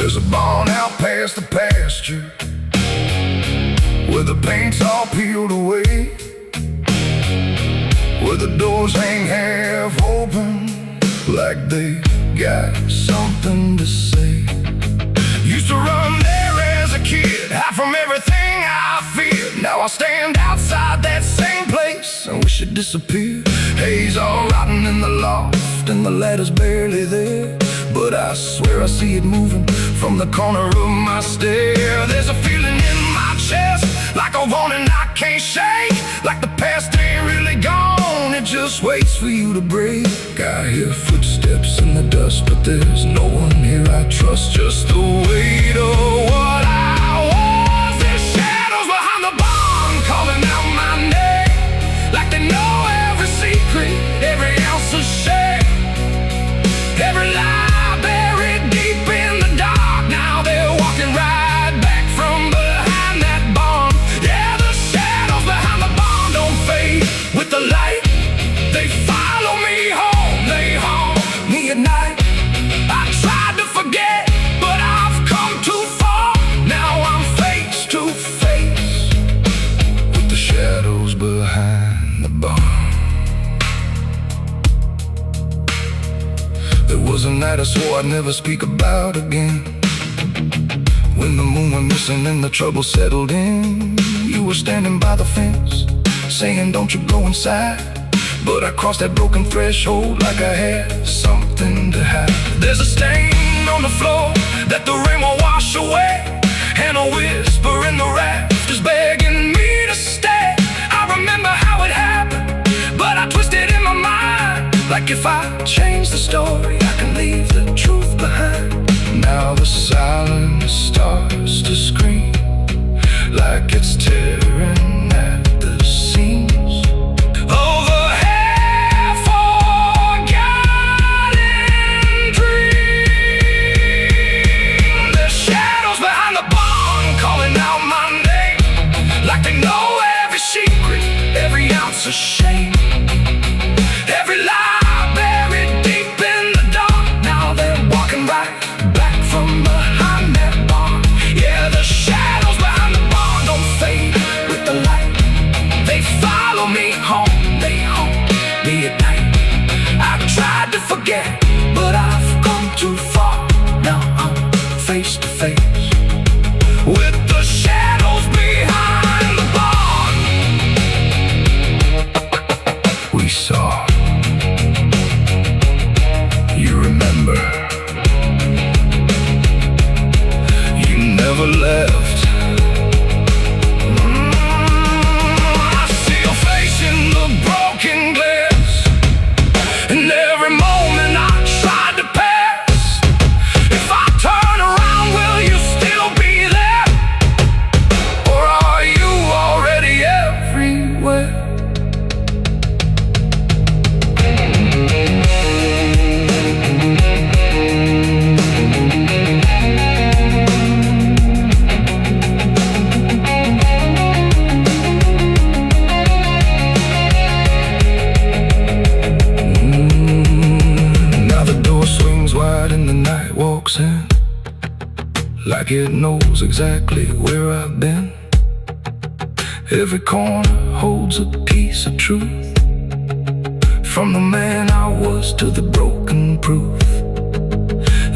There's a barn out past the pasture where the paint's all peeled away, where the doors hang half open like they got something to say. Used to run there as a kid, hide from everything I feared. Now I stand outside that same place and wish it disappeared. Haze all rotten in the loft and the ladder's barely there, but I swear I see it moving from the corner of my stair. There's a feeling in my chest, like a warning I can't shake, like the past ain't really gone, it just waits for you to break. I hear footsteps in the dust, but there's no one here I trust. Just the weight of what I was. There's shadows behind the barn calling out my name, like they know every secret, every ounce of shame, every lie buried deep in the dark. Now they're walking right back from behind that barn. Yeah, the shadows behind the barn don't fade with the light. They follow me home, they haunt me at night. I tried to forget, but I've come too far. Now I'm face to face with the shadows behind the barn. There was a night I swore I'd never speak about again, when the moon went missing and the trouble settled in. You were standing by the fence, saying don't you go inside, but I crossed that broken threshold like I had something to hide. There's a stain on the floor that the rain will wash away, and a whisper in the rafters begging me to stay. I remember how it happened, but I twisted in my mind, like if I change the story, I can leave the truth behind. Now the silence starts to scream, like it's tearing at the seams of a half-forgotten dream. There's shadows behind the barn calling out my name, like they know every secret, every ounce of shame, every lie buried deep in the dark. Now they're walking right back from behind that barn. Yeah, the shadows behind the barn don't fade with the light. They follow me home, they haunt me at night. I've tried to forget, but I've come too far. Now I'm face to face with the shadows behind the barn. We saw, you remember, you never left. I see your face in the broken glass, and every moment I tried to pass. If I turn around, will you still be there, or are you already everywhere? Now the door swings wide and the night walks in, like it knows exactly where I've been. Every corner holds a piece of truth, from the man I was to the broken proof.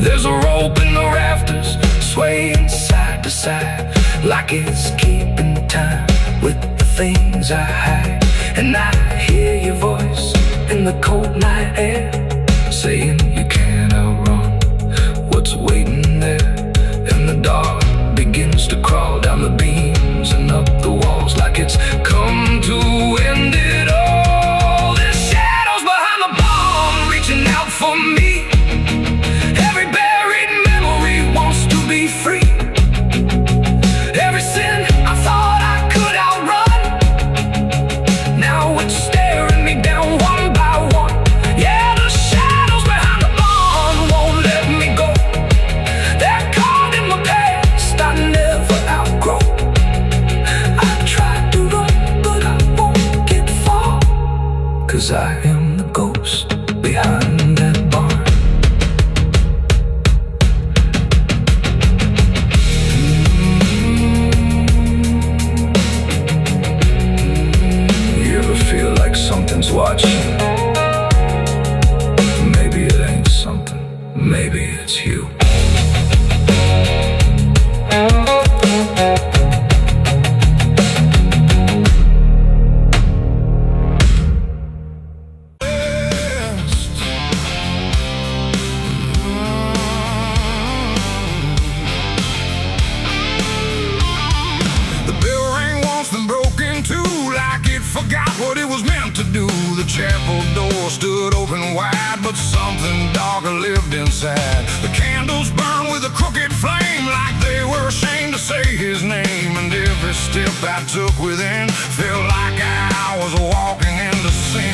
There's a rope in the rafters, swaying side to side, like it's keeping time with the things I hide. And I hear your voice in the cold night air, saying you can't outrun what's waiting there. And the dark begins to crawl down the beams and up the walls, like it's come to end it all. There's shadows behind the barn reaching out for me. Every buried memory wants to be free. Every sin I thought I could outrun, now it's staring me down one by one. Yeah, the shadows behind the barn sad. The candles burned with a crooked flame, like they were ashamed to say his name. And every step I took within felt like I was walking into sin.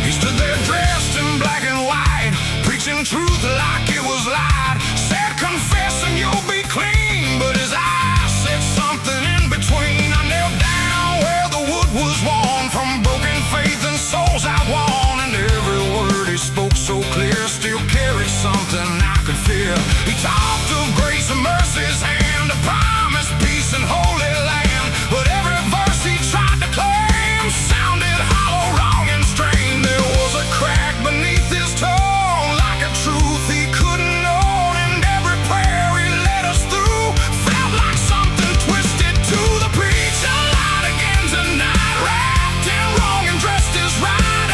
He stood there dressed in black and white, preaching truth like it was lied. Said, confess and you'll be clean, but his eyes said something in between. I knelt down where the wood was worn from broken faith and souls outworn, and every word he spoke so clear still carried something I could feel. He talked of grace and mercy's hand, a promise, peace and holy land, but every verse he tried to claim sounded hollow, wrong and strained. There was a crack beneath his tone, like a truth he couldn't own, and every prayer he led us through felt like something twisted to the preach. A light again tonight, wrapped in wrong and dressed as right.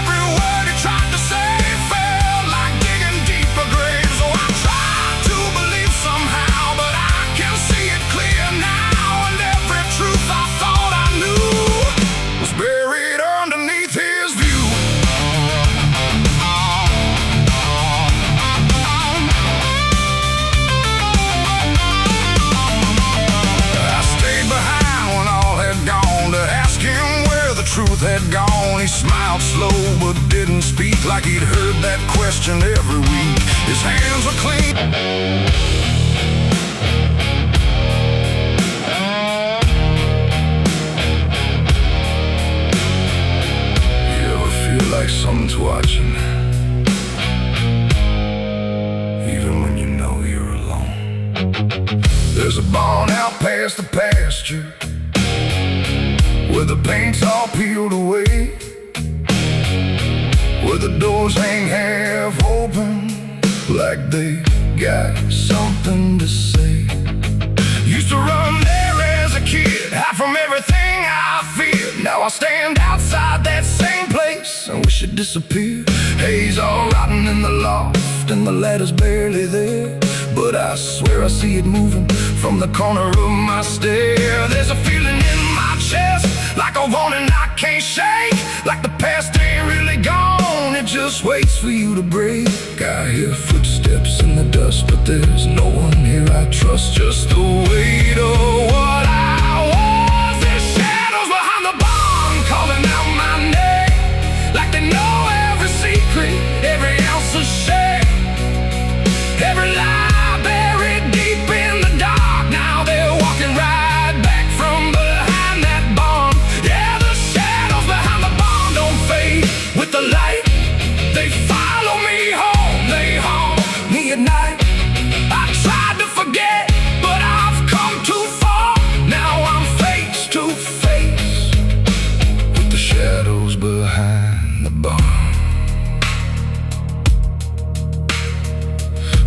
Every word he tried to say felt like digging deeper graves. So I tried to believe somehow, but I can see it clear now, and every truth I thought I knew was buried underneath his view. I stayed behind when all had gone to ask him where the truth had gone. He smiled slow but didn't speak, like he'd heard that question every week. His hands were clean. You ever feel like someone's watching, even when you know you're alone? There's a barn out past the pasture, where the paint's all peeled away, where the doors hang half open, like they got something to say. Used to run there as a kid, hide from everything I feared. Now I stand outside that same place and wish it disappeared. Haze all rotten in the loft and the ladder's barely there, but I swear I see it moving from the corner of my stair. There's a feeling in my chest, like a warning I can't shake, like the past ain't really gone, it just waits for you to break. I hear footsteps in the dust, but there's no one here I trust. Just the weight of what I was. There's shadows behind the barn calling out my name, like they know every secret, every ounce of shame, every lie buried deep in the dark. Now they're walking right back from behind that barn. Yeah, the shadows behind the barn don't fade with the light. They follow me home, they haunt me at night. I tried to forget, but I've come too far. Now I'm face to face with the shadows behind the barn.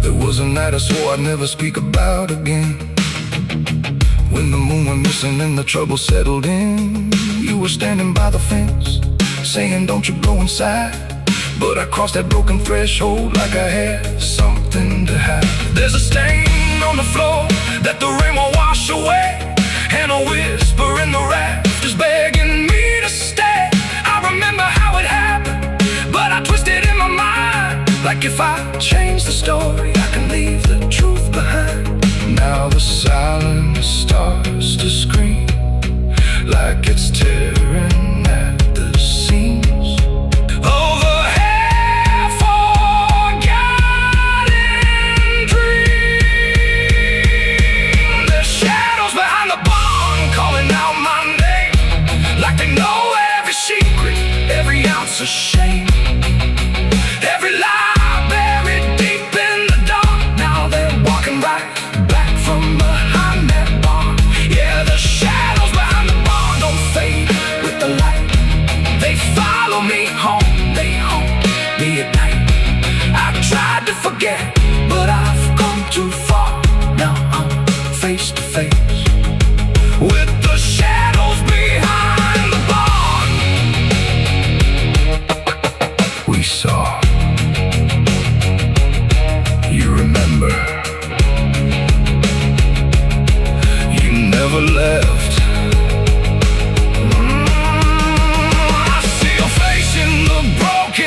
There was a night I swore I'd never speak about again, when the moon went missing and the trouble settled in. You were standing by the fence, saying don't you go inside, but I crossed that broken threshold like I had something to hide. There's a stain on the floor that the rain will wash away, and a whisper in the rafters begging me to stay. I remember how it happened, but I twisted in my mind, like if I change the story I can leave the truth behind. Now the silence starts to scream, like it's tearing at the seams. Over a shame, every lie buried deep in the dark. Now they're walking right back from behind that barn. Yeah, the shadows behind the barn don't fade with the light. They follow me home, they haunt me at night. I've tried to forget, but I've come too far. Now I'm face to face with the shadows behind the barn. We saw, you remember, you never left. I see your face in the broken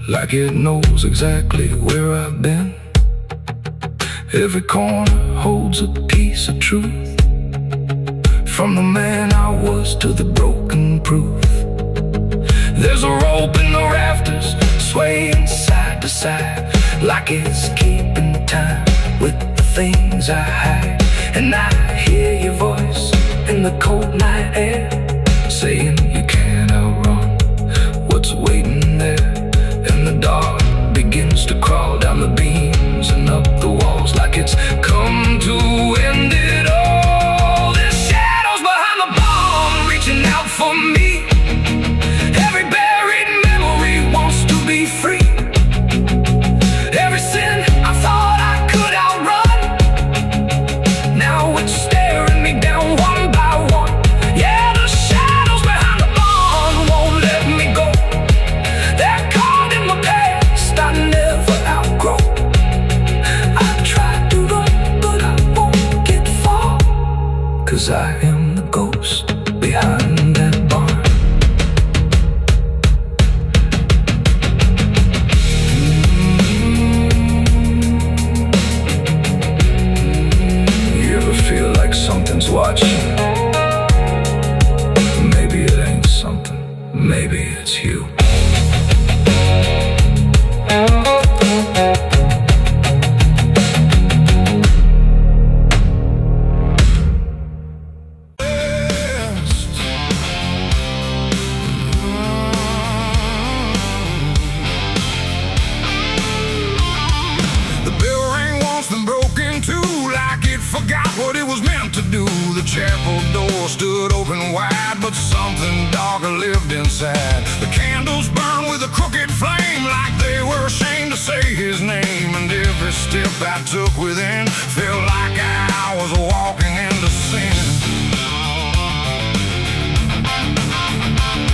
like it knows exactly where I've been. Every corner holds a piece of truth, from the man I was to the broken proof. There's a rope in the rafters, swaying side to side, like it's keeping time with the things I hide. And I hear your voice in the cold night air, saying you can't outrun what's waiting there. And the dark begins to crawl down the beams and up the walls, like it's come to end it all. There's shadows behind the bomb, reaching out for me. Every buried memory wants to be free. Every sin I thought I could outrun, now it's staring me down one by one. Yeah, the shadows behind the bomb won't let me go. They're caught in my past I never outgrow. I tried to run, but I won't get far, 'cause I am the ghost behind that barn. You ever feel like something's watching? Maybe it ain't something, maybe it's you. Forgot what it was meant to do. The chapel door stood open wide, but something darker lived inside. The candles burned with a crooked flame, like they were ashamed to say his name. And every step I took within felt like I was walking into sin.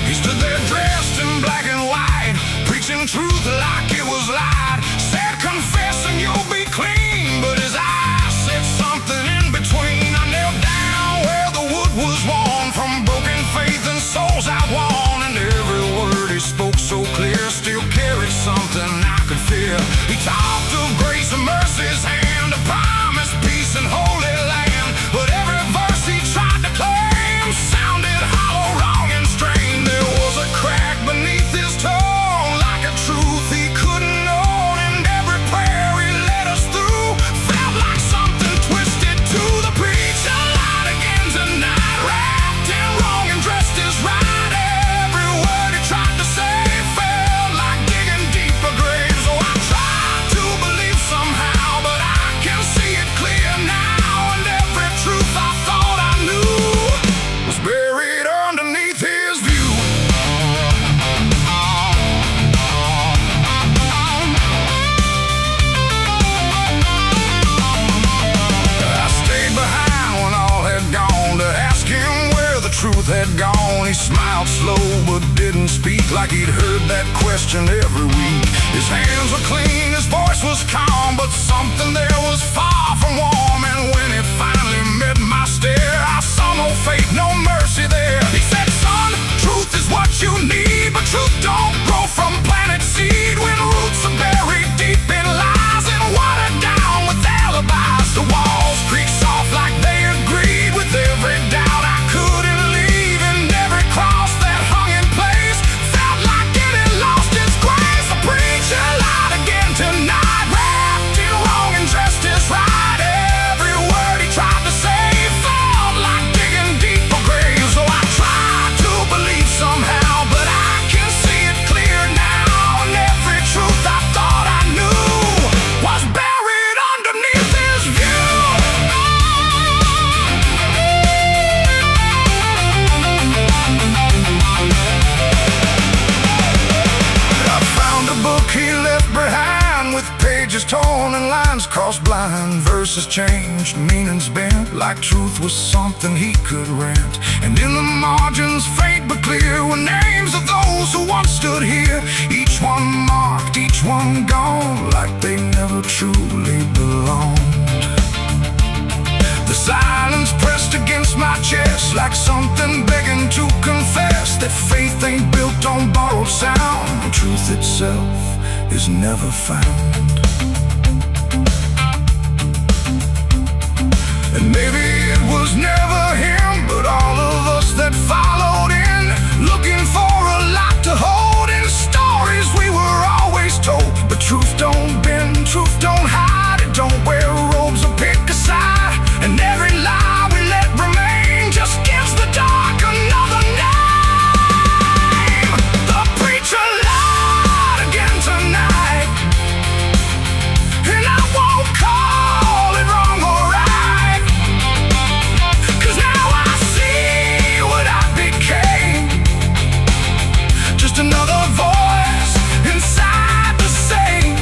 He stood there dressed in black and white, preaching truth like it was light. Said, confessing you'll be clean, but his eyes said something in between. I knelt down where the wood was worn from broken faith and souls I won. And every word he spoke so clear still carried something I could fear. He talked of grace and mercy's hand, a promise, peace and holy land. But every verse he tried to claim sounded hollow, wrong and strained. There was a crack beneath his tongue, like a truth he couldn't own. And every prayer he led us through felt like something twisted to the preacher. Light again tonight, wrapped in wrong and dressed as right. Every word he tried to say felt like digging deeper graves. So I tried to believe somehow, but I can see it clear now. And every truth I thought I knew was buried underneath his view. I stayed behind when all had gone to ask him where the truth had gone. He smiled slow but didn't speak, like he'd heard that question every week. His hands were clean, his voice was calm, but something there was far from warm. And when it finally met my stare, I saw no faith, no mercy there. He said, son, truth is what you need, but truth don't grow from planted seed. When roots are buried deep in lies and watered down with alibis, the walls creak soft like they agreed with every doubt I couldn't leave. And every cross that hung in place felt like it had lost its grace. The preacher lied again tonight, wrapped in wrong and dressed as right. Every word he tried to say felt like digging deeper graves. So I tried to believe somehow, but I can see it clear now. And every truth I thought I knew was buried underneath his view. I found a book he left behind, with pages torn and lines crossed blind. Verses changed, meanings bent, like truth was something he could rent. And in the margins, faint but clear, were names of those who once stood here. Each one marked, each one gone, like they never truly belonged. The silence pressed against my chest, like something begging to confess that faith ain't built on borrowed sound. Truth itself is never found. And maybe it was never him, but all of us that followed in, looking for a lot to hold in stories we were always told. But truth don't bend, truth don't hide, it don't wear robes or pick a side. And every lie we let remain just gives the dark another name. The preacher lied again tonight, and I won't call it wrong or right, 'cause now I see what I became. Just another voice inside the same.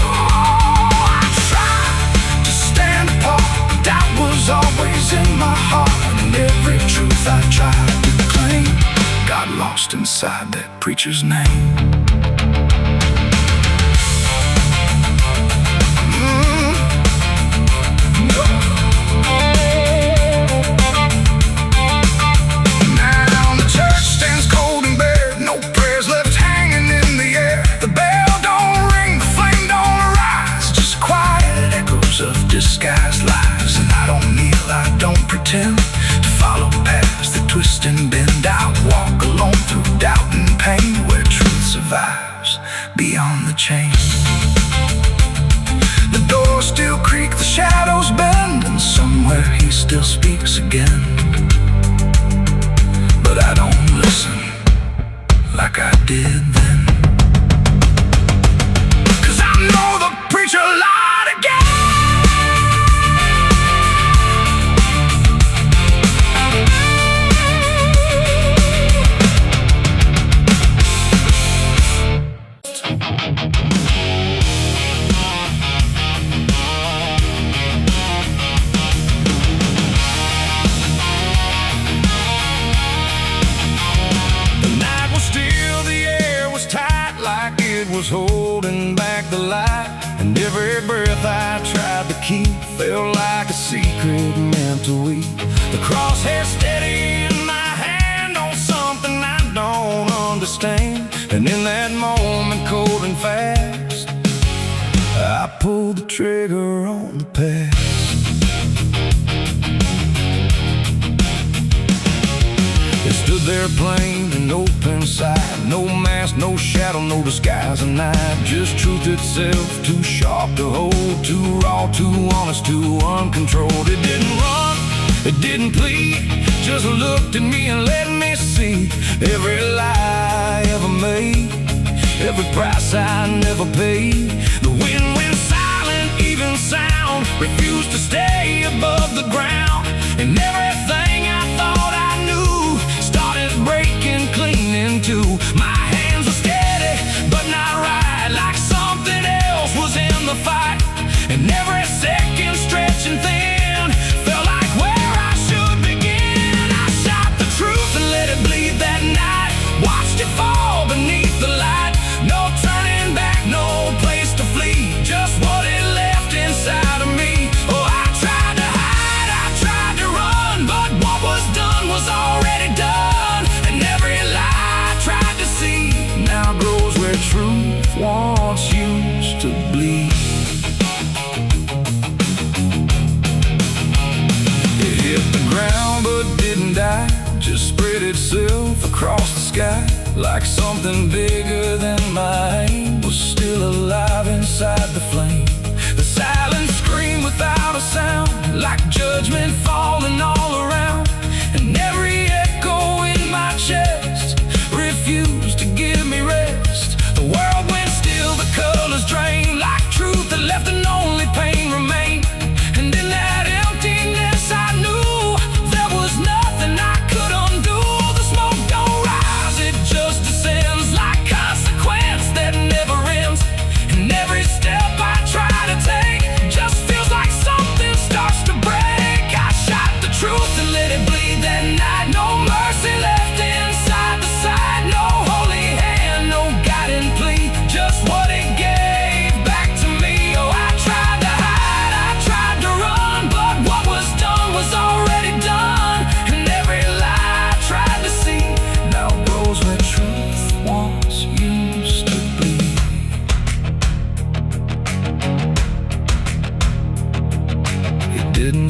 Oh, I tried to stand apart, but that was always in my heart. And every truth I tried to claim got lost inside that preacher's name. Now the church stands cold and bare, no prayers left hanging in the air. The bell don't ring, the flame don't rise, just quiet echoes of disguised lies. And I don't kneel, I don't pretend to follow paths that twist and bend. I walk alone through doubt and pain, where truth survives beyond the chain. The doors still creak, the shadows bend, and somewhere he still speaks again. But I don't listen like I did then, 'cause I know the preacher lied again. Was holding back the light, and every breath I tried to keep felt like a secret meant to weep. The crosshair steady in my hand on something I don't understand, and in that moment, cold and fast, I pulled the trigger on the past. It stood there plain and open sight, no mask, no shadow, no disguise, and night, just truth itself, too sharp to hold, too raw, too honest, too uncontrolled. It didn't run, it didn't plead, just looked at me and let me see every lie I ever made, every price I never paid. The wind went silent, even sound refused to stay above the ground, and everything I thought I knew started breaking clean into. My hands were steady, but not right, like something else was in the fight. And every second stretching thin felt like where I should begin. I shot the truth and let it bleed that night, watched it fall beneath the light. No turning back, no place to flee, just what it left inside of me. Oh, I tried to hide, I tried to run, but what was done was already done. And every lie I tried to see now grows where truth once used to bleed. It hit the ground but didn't die, just spread itself across the sky, like something bigger than my aim was still alive inside the flame. The silent scream without a sound, like judgment falling all around, and every echo in my chest refused to give me rest. The world went still, the colors drained, like truth that left and only pain remained. And in that emptiness I knew there was nothing I could undo. The smoke don't rise, it just descends, like consequence that never ends. And every step I try to take just feels like something starts to break. I shot the truth and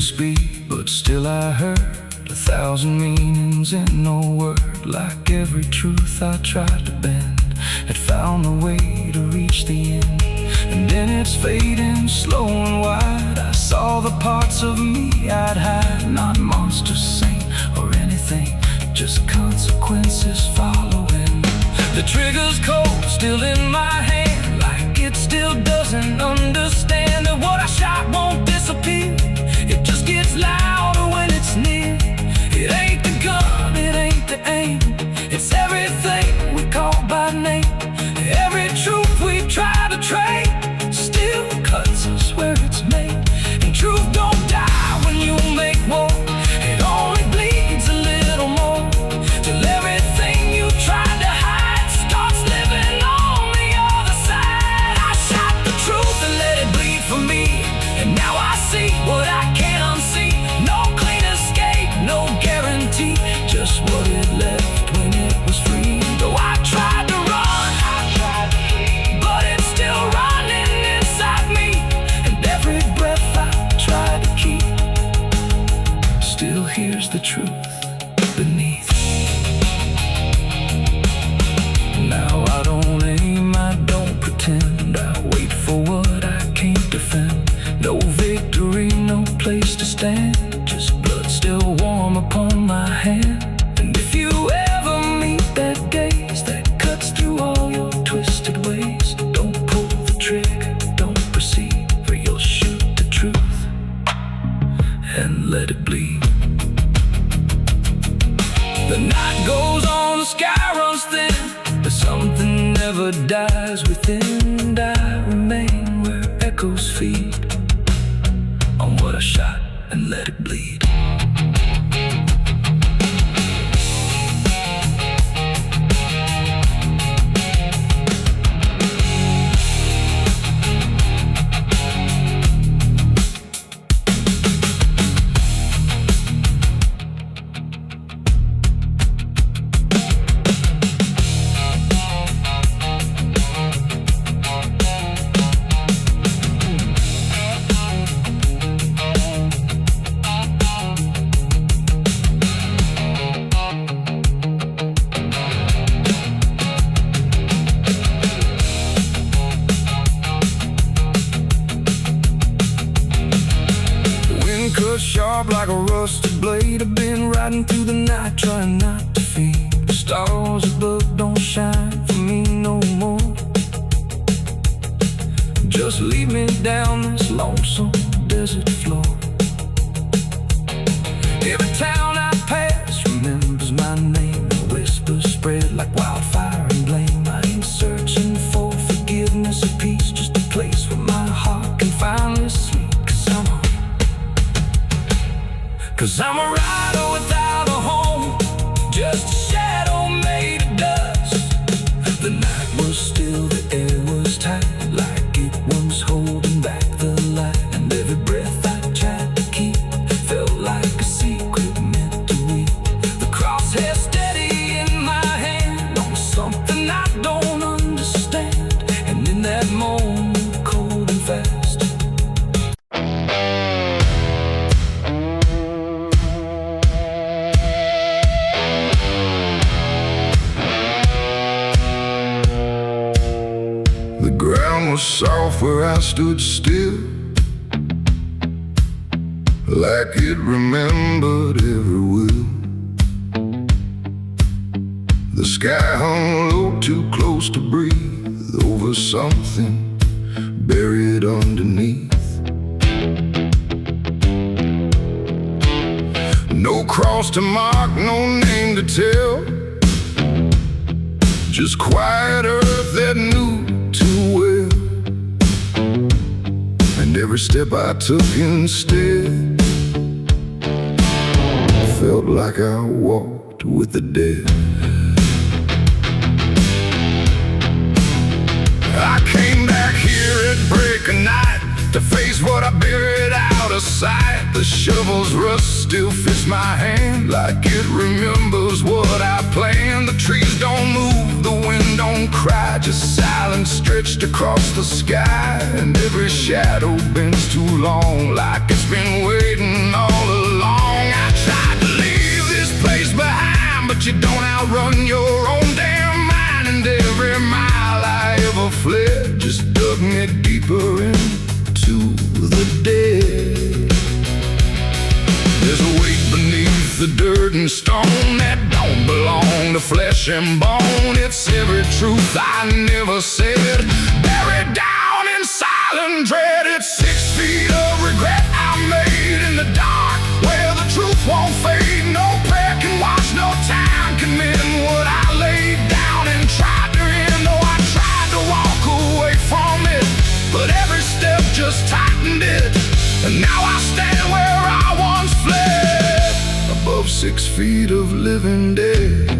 speak, but still I heard 1,000 meanings in no word. Like every truth I tried to bend had found the way to reach the end. And then it's fading slow and wide. I saw the parts of me I'd hide. Not monster, saint, or anything, just consequences following. The trigger's cold, still in my hand, like it still doesn't understand that what I shot won't disappear. It just gets louder when it's near. It ain't the gun, it ain't the aim, it's everything we call by name. Every truth we try to trade still cuts us where it's made. And truth don't die when you make war. It only bleeds a little more, till everything you tried to hide starts living on the other side. I shot the truth and let it bleed for me, and now I see what I can't unsee. No clean escape, no guarantee, just what it left when it was free. Though I tried to run, but it's still running inside me. And every breath I try to keep still hears the truth beneath. Now I don't aim, I don't pretend, I wait for what I can't defend. No victory, no place to stand, just blood still warm upon my hand. And if you ever meet that gaze that cuts through all your twisted ways, don't pull the trigger, don't proceed, for you'll shoot the truth and let it bleed. The night goes on, the sky runs thin, but something never dies within. And I remain where echoes feed on what I shot and let it bleed. Cut sharp like a rusted blade. I've been riding through the night trying not to fade. The stars above don't shine for me no more. Just lead me down this lonesome desert floor. Every town I pass remembers my name. The whispers spread like wildfire and blame. I ain't searching for forgiveness or peace, just a place where my heart can finally sleep. Cause I'm a rider without a home, just a shadow made of dust. The night was still, the air was tight, like it was holding back the light. And every breath I tried to keep felt like a secret meant to weep. The crosshair steady in my hand on something I don't understand. And in that moment, cold and fast, soft where I stood still, like it remembered every will. The sky hung low, too close to breathe, over something buried underneath. No cross to mark, no name to tell, just quiet earth that knew too well. And every step I took instead felt like I walked with the dead. I came back here at break of night to face what I buried out of sight. The shovel's rust still fits my hand, like it remembers what I planned. The trees don't move, the wind don't cry, just silence stretched across the sky. And every shadow bends too long, like it's been waiting all along. I tried to leave this place behind, but you don't outrun your own damn mind. And every mile I ever fled just dug me deeper into the dead. There's a weight beneath the dirt and stone that don't belong to flesh and bone. It's every truth I never said, buried down in silent dread. It's 6 feet of regret I made in the dark, where the truth won't fade. No prayer can wash, no time can mend what I laid down and tried to end. Though I tried to walk away from it, but every step just tightened it. And now I stand where I once fled, above 6 feet of living dead.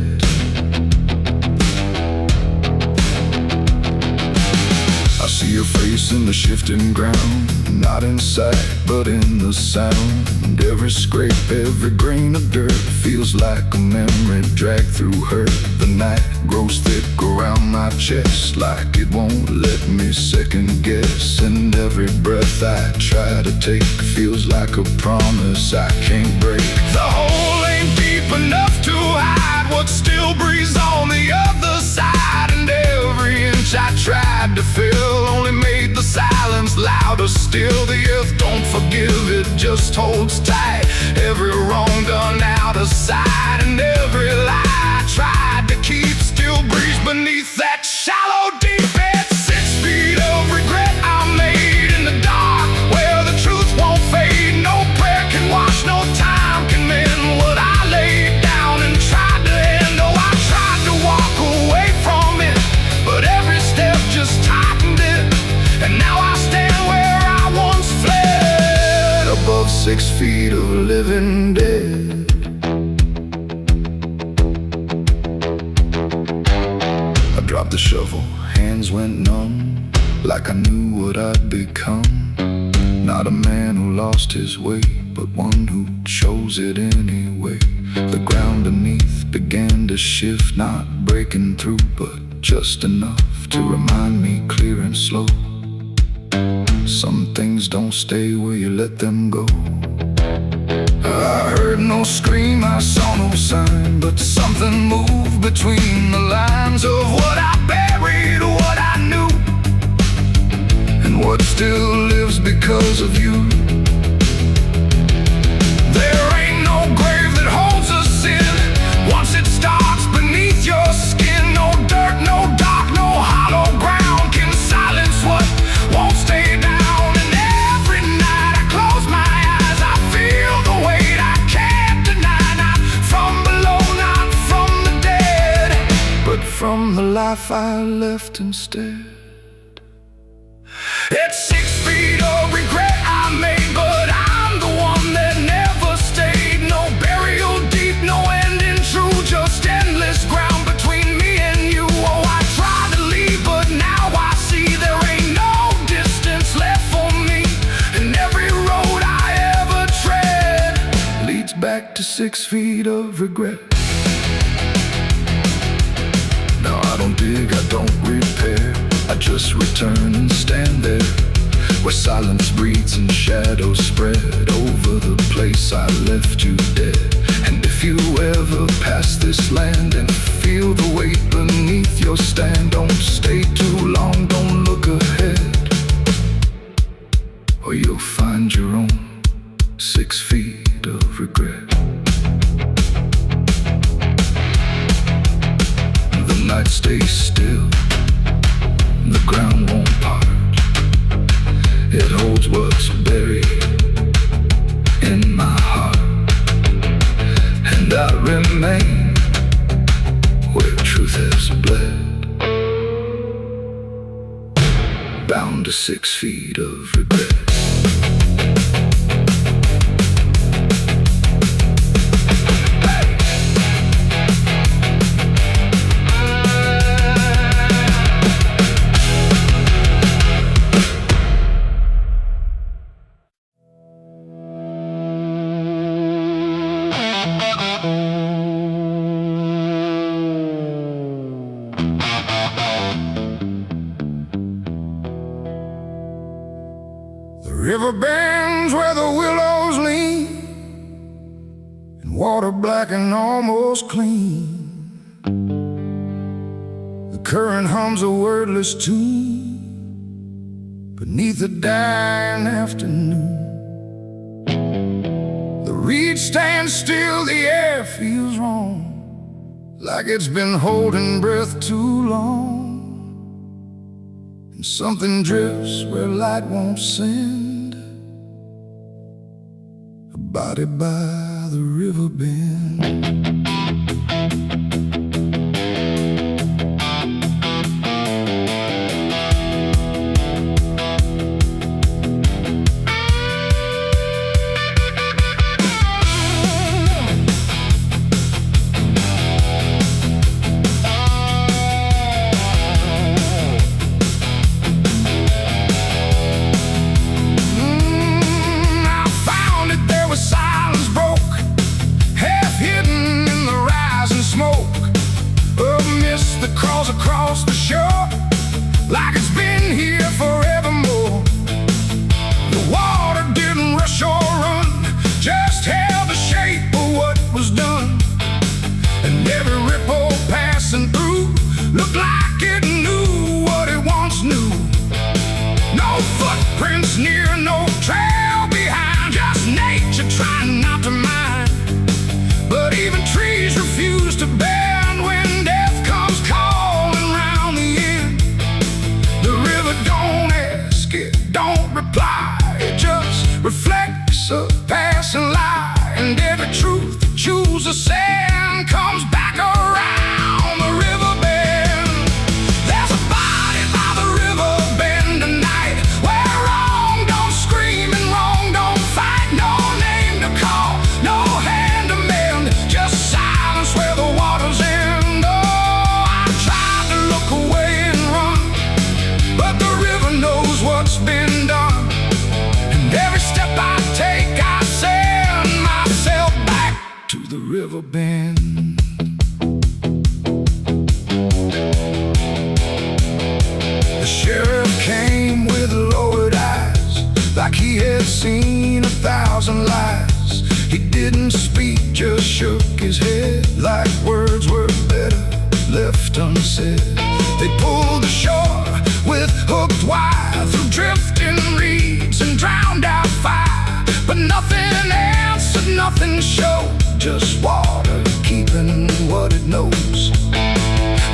I see your face in the shifting ground, not in sight, but in the sound. Every scrape, every grain of dirt feels like a memory dragged through hurt. The night grows thick around my chest, like it won't let me second guess. And every breath I try to take feels like a promise I can't break. The hole ain't deep enough to hide what still breathes on the other side. And every inch I tried to fill only made the silence louder still. The earth don't forgive, it just holds tight. Every wrong done out of sight, and every lie I tried to keep still breathes beneath that shallow deep bed. 6 feet of regret I made in the dark, where the truth won't fade. No prayer can wash, no time can mend what I laid down and tried to end. Oh, I tried to walk away from it, but every step just tightened it. And now I stand where I once fled, above 6 feet of living dead. I dropped the shovel, hands went numb, like I knew what I'd become. Not a man who lost his way, but one who chose it anyway. The ground beneath began to shift, not breaking through, but just enough to remind me clear and slow. Some things don't stay where you let them go. I heard no scream, I saw no sign, but something moved between the lines of what I buried, what I knew, and what still lives because of you. There ain't no grave that holds us in once it starts beneath your skin. No dirt, no dark, no hollow ground can silence what won't stay down. And every night I close my eyes, I feel the weight I can't deny. Not from below, not from the dead, but from the life I left instead. It's 6 feet of regret I made, but I'm the one that never stayed. No burial deep, no ending true, just endless ground between me and you. Oh, I tried to leave, but now I see there ain't no distance left for me. And every road I ever tread leads back to 6 feet of regret. Now I don't dig, I don't repair, I just return and stand there, where silence breathes and shadows spread over the place I left you dead. And if you ever pass this land and feel the weight beneath your stand, don't stay too long, don't look ahead, or you'll find your own 6 feet of regret. The night stays still, the ground won't part. It holds what's buried in my heart, and I remain where truth has bled, bound to 6 feet of regret. black and almost clean. The current hums a wordless tune beneath the dying afternoon. The reed stands still, the air feels wrong, like it's been holding breath too long. And something drifts where light won't send, a body by the river bend. Across the shore, like it's been here forevermore. The water didn't rush or run, just held the shape of what was done. And every ripple passing through looked like it knew what it once knew. No footprints near, no trail behind, just nature trying not to mind. But even trees refuse to bend when death comes calling round the end. The river don't ask, it don't reply, it just reflects a passing lie. And every truth that chooses sand comes back around the river bend. There's a body by the river bend tonight, where wrong don't scream and wrong don't fight. No name to call, no hand to mend, just silence where the water's end. Oh, I tried to look away and run, but the river knows what's been done. And every step I take, I send myself back to the river bend. The sheriff came with lowered eyes, like he had seen 1,000 lies. He didn't speak, just shook his head, like words were better left unsaid. They pulled ashore with hooked wire through drifting reeds and drowned out fire. But nothing answered, nothing showed, just water keeping what it knows.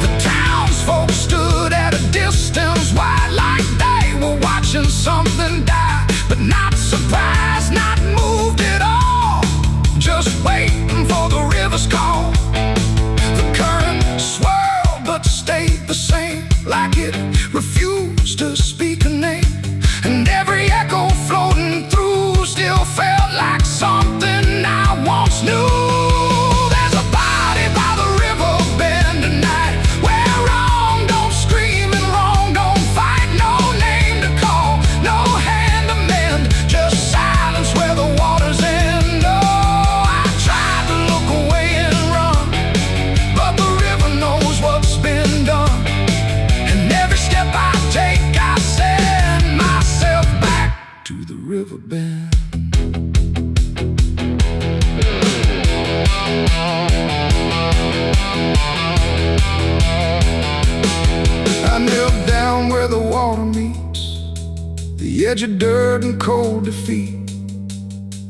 The townsfolk stood at a distance wide, like they were watching something die. But not surprised, not moved at all, just waiting for the river's call. The current swirled but stayed the same, like it refused to speak a name. And every echo floating through still felt like something I once knew. There's a body by the river bend tonight, where wrong don't scream and wrong don't fight. No name to call, no hand to mend, just silence where the water's end. Oh, I tried to look away and run, but the river knows what's been done. And every step I take, I send myself back to the river bend. I knelt down where the water meets the edge of dirt and cold defeat.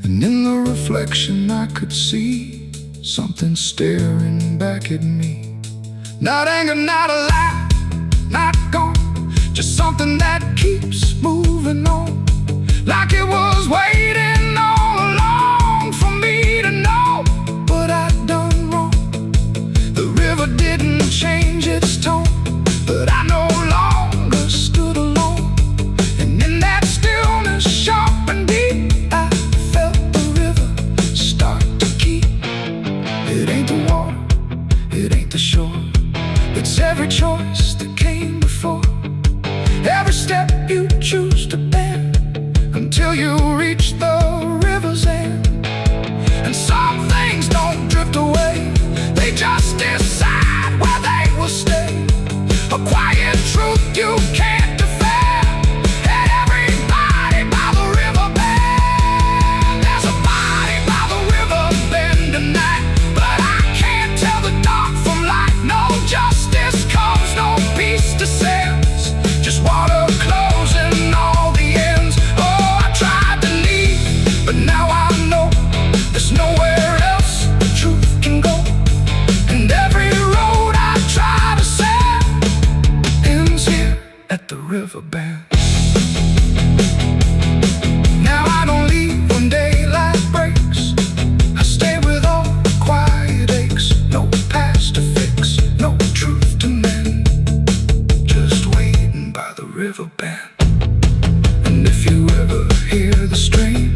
And in the reflection I could see something staring back at me. Not anger, not a lie, not gone, just something that keeps moving on, like it was waiting all along for me to know what I'd done wrong. The river didn't change its tone, but I no longer stood alone. And in that stillness, sharp and deep, I felt the river start to keep. It ain't the water, it ain't the shore, it's every choice that came before. Every step you choose to bend, until you reach the river bend. Now I don't leave when daylight breaks. I stay with all the quiet aches. No past to fix, no truth to mend. Just waiting by the river bend. And if you ever hear the stream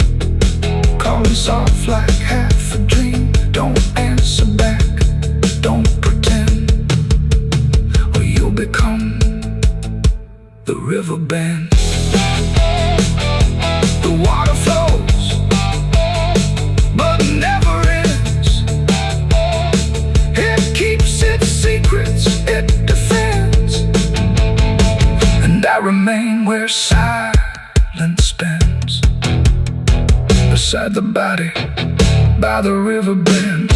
calling soft like half a dream, don't answer back, don't pretend, or you'll become the river bend. The water flows, but never ends. It keeps its secrets, it defends. And I remain where silence spends, beside the body, by the river bend.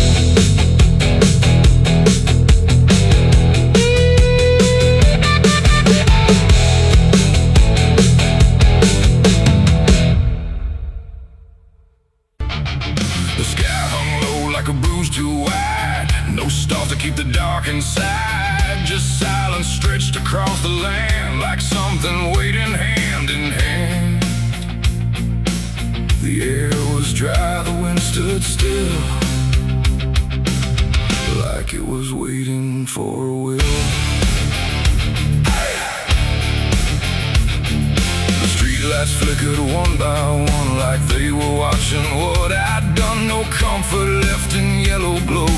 The sky hung low like a bruise too wide. No stars to keep the dark inside. Just silence stretched across the land, like something waiting hand in hand. The air was dry, the wind stood still, like it was waiting for a will. The streetlights flickered one by one, like they were watching what I'd done. No comfort left in yellow glow,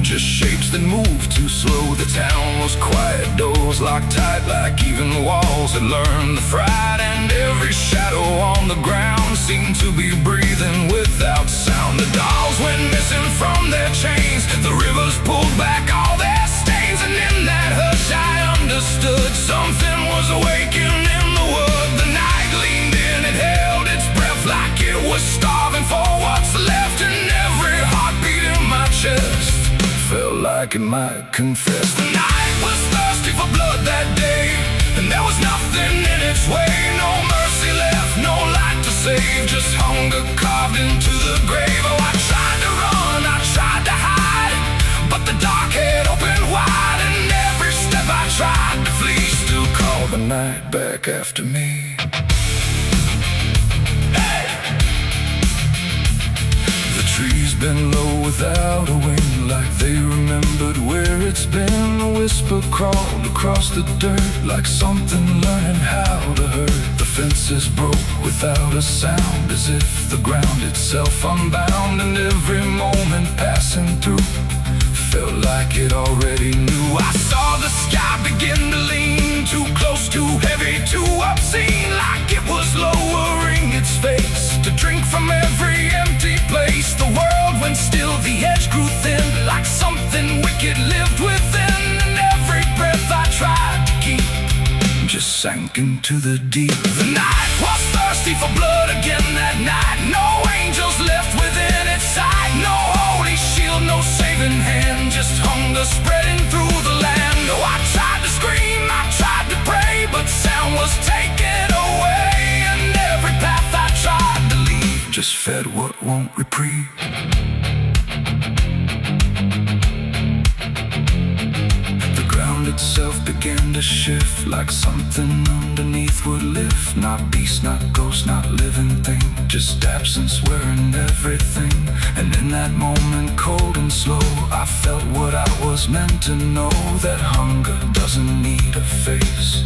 just shapes that moved too slow. The town was quiet, doors locked tight, like even walls had learned the fright. And every shadow on the ground seemed to be breathing without sound. The dolls went missing from their chains, the rivers pulled back all their stains. And in that hush I understood something was awakening in the wood. The night leaned in, it held its breath like it was starving for what's left. And every heartbeat in my chest felt like it might confess. The night was thirsty for blood that day, and there was nothing in its way. No mercy left, no light to save, just hunger carved into the grave. Oh, I tried to run, I tried to hide, but the dark had opened wide. And every step I tried to flee still called the night back after me. The trees been low without a wing, like they remembered where it's been. A whisper crawled across the dirt, like something learning how to hurt. The fences broke without a sound, as if the ground itself unbound. And every moment passing through felt like it already knew. I saw the sky begin to lean, too close, too heavy, too obscene, like it was lowering its face to drink from every empty place. The world went still, the edge grew thin, like something wicked lived within. And every breath I tried to keep just sank into the deep. The night was thirsty for blood again that night. No angels left within its sight, no holy shield, no saving hand, just hunger spreading through the land. Oh, I tried to scream, I tried to pray, but sound was taken away. And every path I tried to leave just fed what won't reprieve. The ground itself began to shift, like something underneath would lift. Not beast, not ghost, not living thing, just absence wearing everything. And in that moment, cold and slow, I felt what I was meant to know, that hunger doesn't need a face,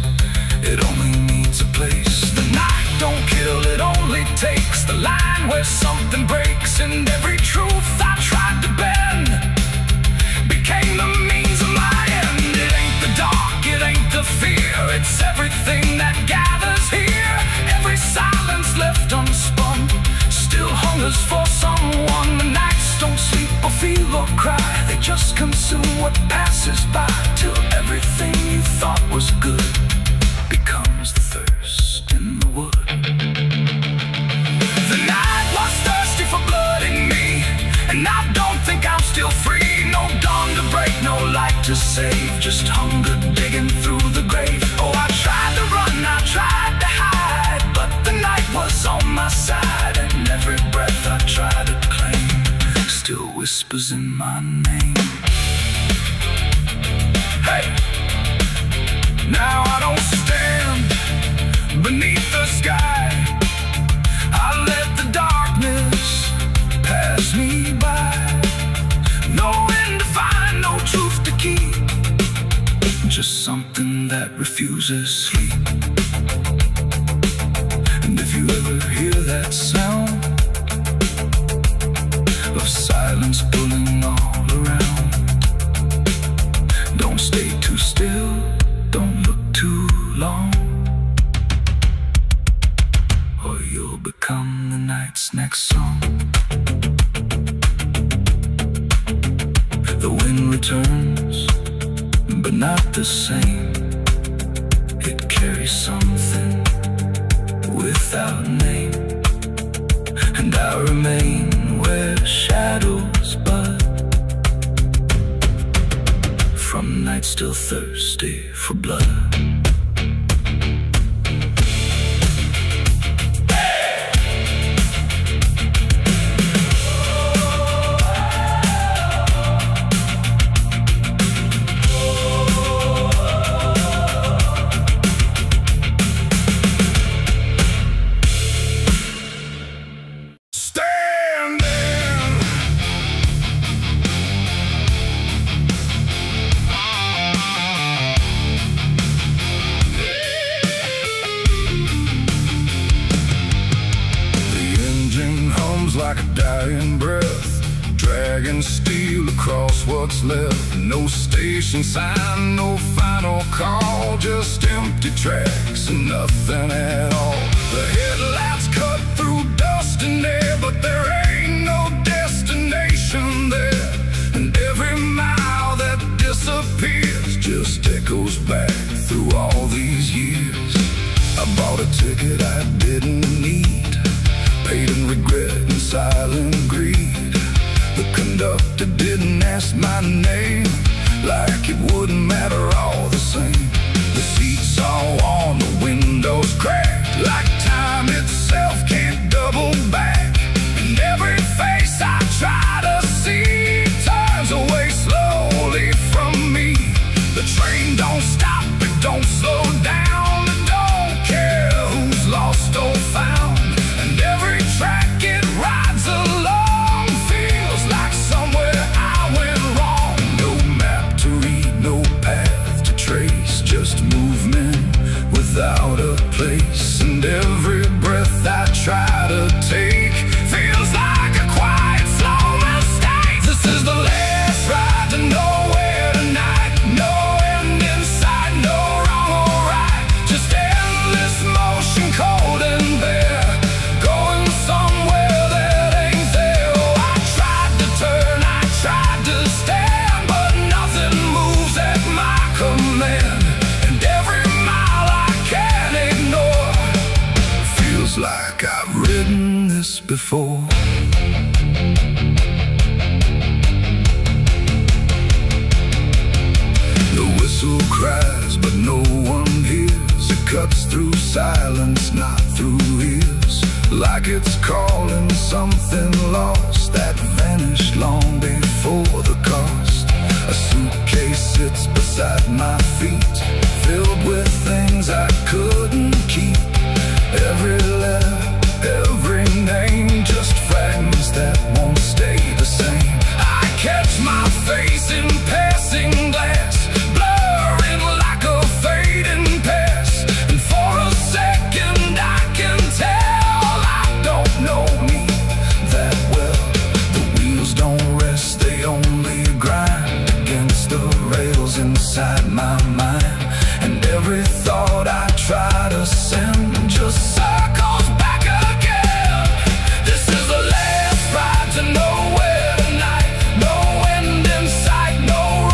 it only needs a place. The night don't kill, it only takes the line where something breaks. And every truth I tried to bend became the means of my end. It ain't the dark, it ain't the fear, it's everything that gathers here. Every silence left unspun still hungers for someone. The nights don't sleep or feel or cry, they just consume what passes by, till everything you thought was good becomes the thirst in the wood. The night was thirsty for blood in me, and I don't think I'm still free. No dawn to break, no light to save, just hunger digging through the grave. Oh, I tried to run, I tried to hide, but the night was on my side. And every breath I tried to claim still whispers in my name. Hey! Now I don't stand beneath the sky. I let the darkness pass me by, knowing to find no truth to keep, just something that refuses sleep. And if you ever hear that sound of silence pulling all around, don't stay too still, don't look too long, or you'll become the night's next song. The wind returns, but not the same. It carries something without name, and I remain where shadows bud, from nights still thirsty for blood. Like a dying breath, dragging steel across what's left. No station sign, no final call, just empty tracks and nothing at all. The headlights cut through dust and air, but there ain't no destination there. And every mile that disappears just echoes back through all these years. I bought a ticket I didn't need, paid in regret and silent greed. The conductor didn't ask my name, like it wouldn't matter all the same. The seats all on, the windows cracked, like time itself can't double back. And every face I try to see turns away slowly from me. The train don't stop, it don't slow down, it don't care who's lost or found. And every track it rides along feels like somewhere I went wrong. No map to read, no path to trace, just movement without a place. And every breath I try to take feels like a quiet slow mistake. This is the last ride to nowhere tonight. No end in sight, no wrong or right, just endless motion, cold and bare, going somewhere that ain't there. Oh, I tried to turn, I tried to stand, but nothing moves at my command. And every mile I can't ignore feels like I've ridden this before. The whistle cries, but no one hears. It cuts through silence, not through ears, like it's calling something lost that vanished long before the cost. A suitcase sits beside my feet, filled with things I couldn't keep. Every letter, every name, just fragments that won't stay the same. I catch my face in passing glass, blurring like a fading past. And for a second I can tell I don't know me that well. The wheels don't rest, they only grind against the rails inside my mind. And every thought I try to send just circles back again. This is the last ride to nowhere tonight. No end in sight, no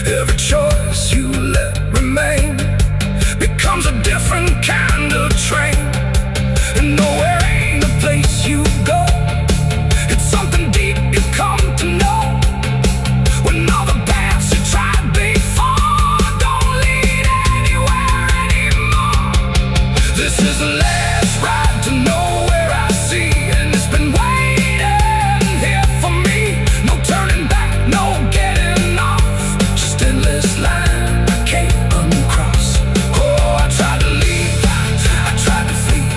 Every choice you let remain becomes a different kind of train. And nowhere ain't a place you go. It's something deep you come to know. When all the paths you tried before don't lead anywhere anymore. This is the last ride to nowhere I see, and it's been waiting here for me. No turning back, no getting off, just endless line I can't uncross. Oh, I tried to leave, I tried to flee,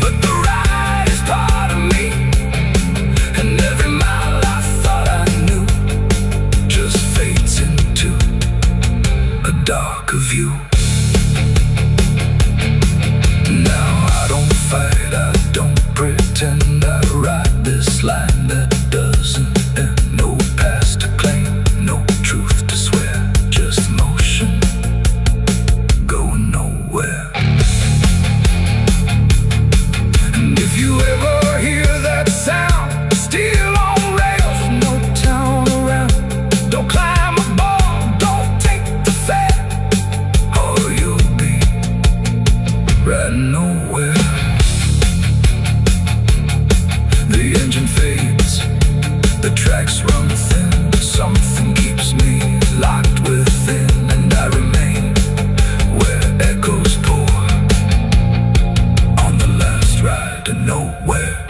but the ride is part of me. And every mile I thought I knew just fades into a darker view. Now I don't fight, I don't pretend. I ride this line that doesn't end. No past to claim, no truth to swear, just motion going nowhere. And if you ever hear that sound, still on rails with no town around, don't climb aboard, don't take the fare, or you'll be riding nowhere. The engine fades, the tracks run thin, but something keeps me locked within, and I remain where echoes pour on the last ride to nowhere.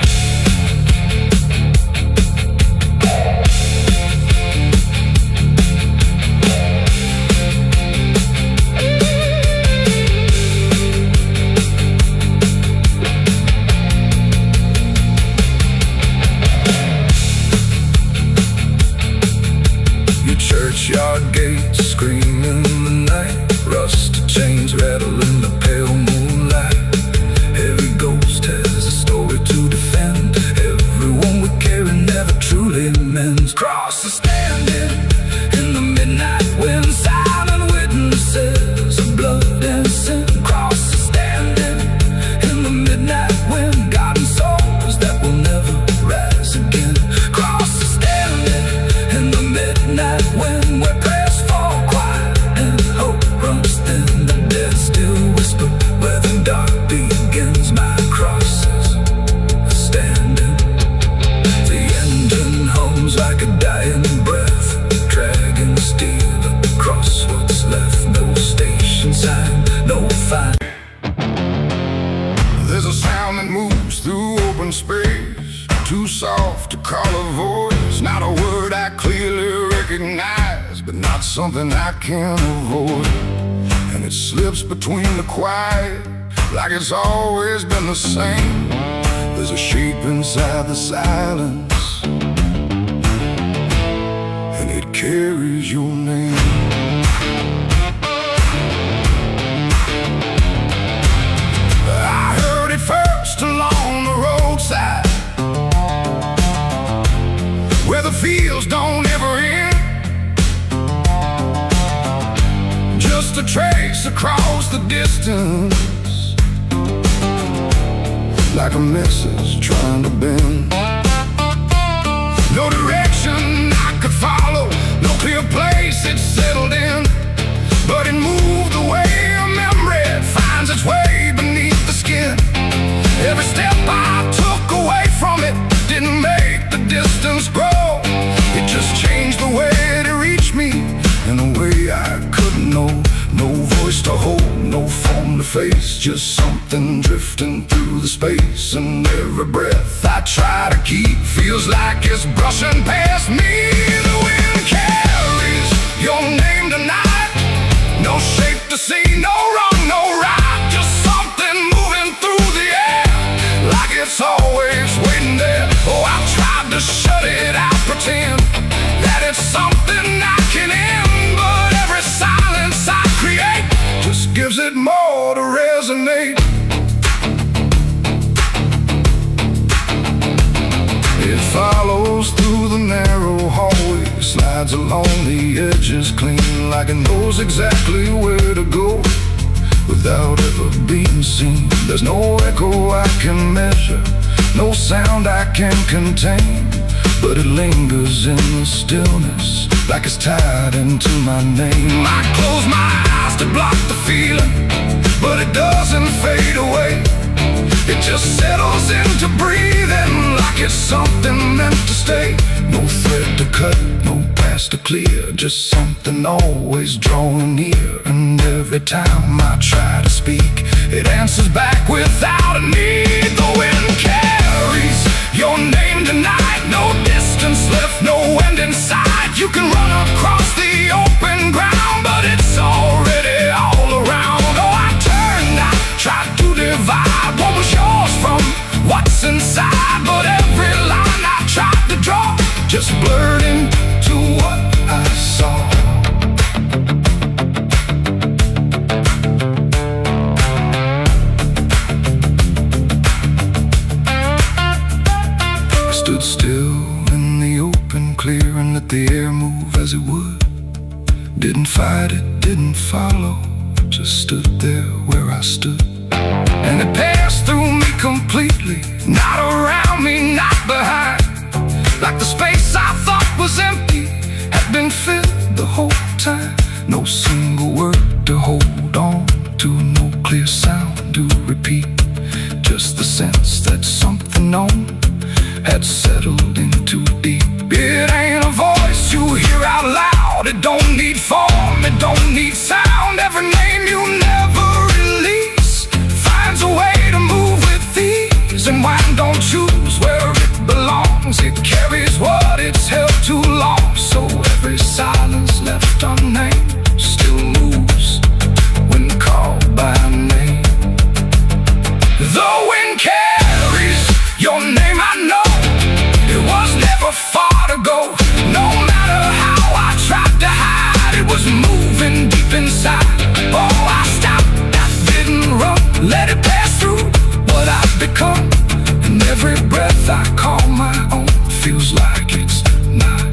Your churchyard gates scream in the night, rusted chains rattle in the pale moonlight. Every ghost has a story to defend. Everyone we carry never truly mends. Crosses standing in the midnight wind, silent witnesses of blood and sin. Crosses standing in the midnight wind, guarding souls that will never rise again. Crosses standing in the midnight wind, where prayers fall quiet and hope runs thin. The dead still whisper where the dark begins. My crosses standing. The engine hums like a dying breath, dragging steel across what's left. No station sign, no fine. There's a sound that moves through open space, too soft to call a voice. Not a word I clearly recognize, but not something I can avoid. And it slips between the quiet, like it's always been the same. There's a shape inside the silence, and it carries your name. I heard it first along the roadside, where the fields don't ever end. Just a trace across the distance, like a message trying to bend. No direction I could follow, no clear place it settled in, but it moved the way a memory finds its way beneath the skin. Every step I took away from it didn't make the distance grow. It just changed the way it reached me in a way I couldn't know. No voice to hold, no form to face, just something drifting through the space. And every breath I try to keep feels like it's brushing past me. The wind carries your name tonight, no shape to see, no wrong, no right, just something moving through the air, like it's always waiting there. Oh, I tried to shut it out, pretend that it's something I can end, but every silence I create just gives it more to resonate. It follows through the narrow hallway, slides along the edges clean, like it knows exactly where to go without ever being seen. There's no echo I can measure, no sound I can contain, but it lingers in the stillness, like it's tied into my name. I close my eyes to block the feeling, but it doesn't fade away. It just settles into breathing, like it's something meant to stay. No thread to cut, no path to clear, just something always drawing near. And every time I try to speak, it answers back without a need. The wind carries your name tonight, no distance left, no end in sight. You can run across the open ground, but it's already all around. Oh, I turned, I tried to divide what was yours from what's inside, but every line I tried to draw just blurred into what I saw. I stood still in the open, clear, and let the air move as it would. Didn't fight it, didn't follow, just stood there where I stood. And it passed through me completely, not around me, not behind. Like the space I thought was empty had been filled the whole time. No single word to hold on to, no clear sound to repeat. Just the sense that something known had settled in too deep. It ain't a voice you hear out loud, it don't need form, it don't need sound. Every name you never release finds a way to move with ease. And wine don't choose where it belongs, it carries what it's held too long. So every silence left unnamed still moves when called by name. The wind carries your name, I know it was never far to go. No matter how I tried to hide, it was moving deep inside. Oh, I stopped, I didn't run, let it pass through what I've become. And every breath I call my own feels like it's not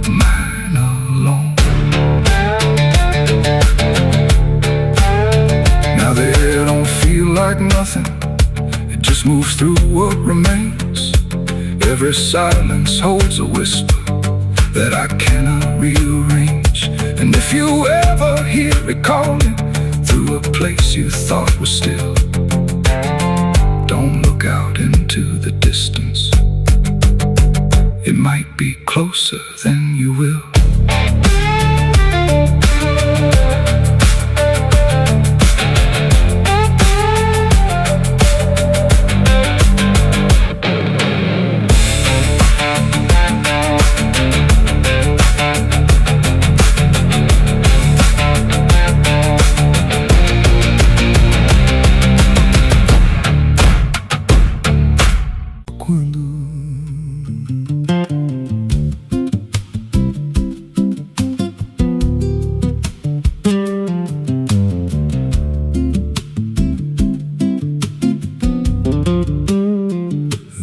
mine alone. Now the air don't feel like nothing, it just moves through what remains. Every silence holds a whisper that I cannot rearrange. And if you ever hear it calling through a place you thought was still, don't look out into the distance, it might be closer than you will.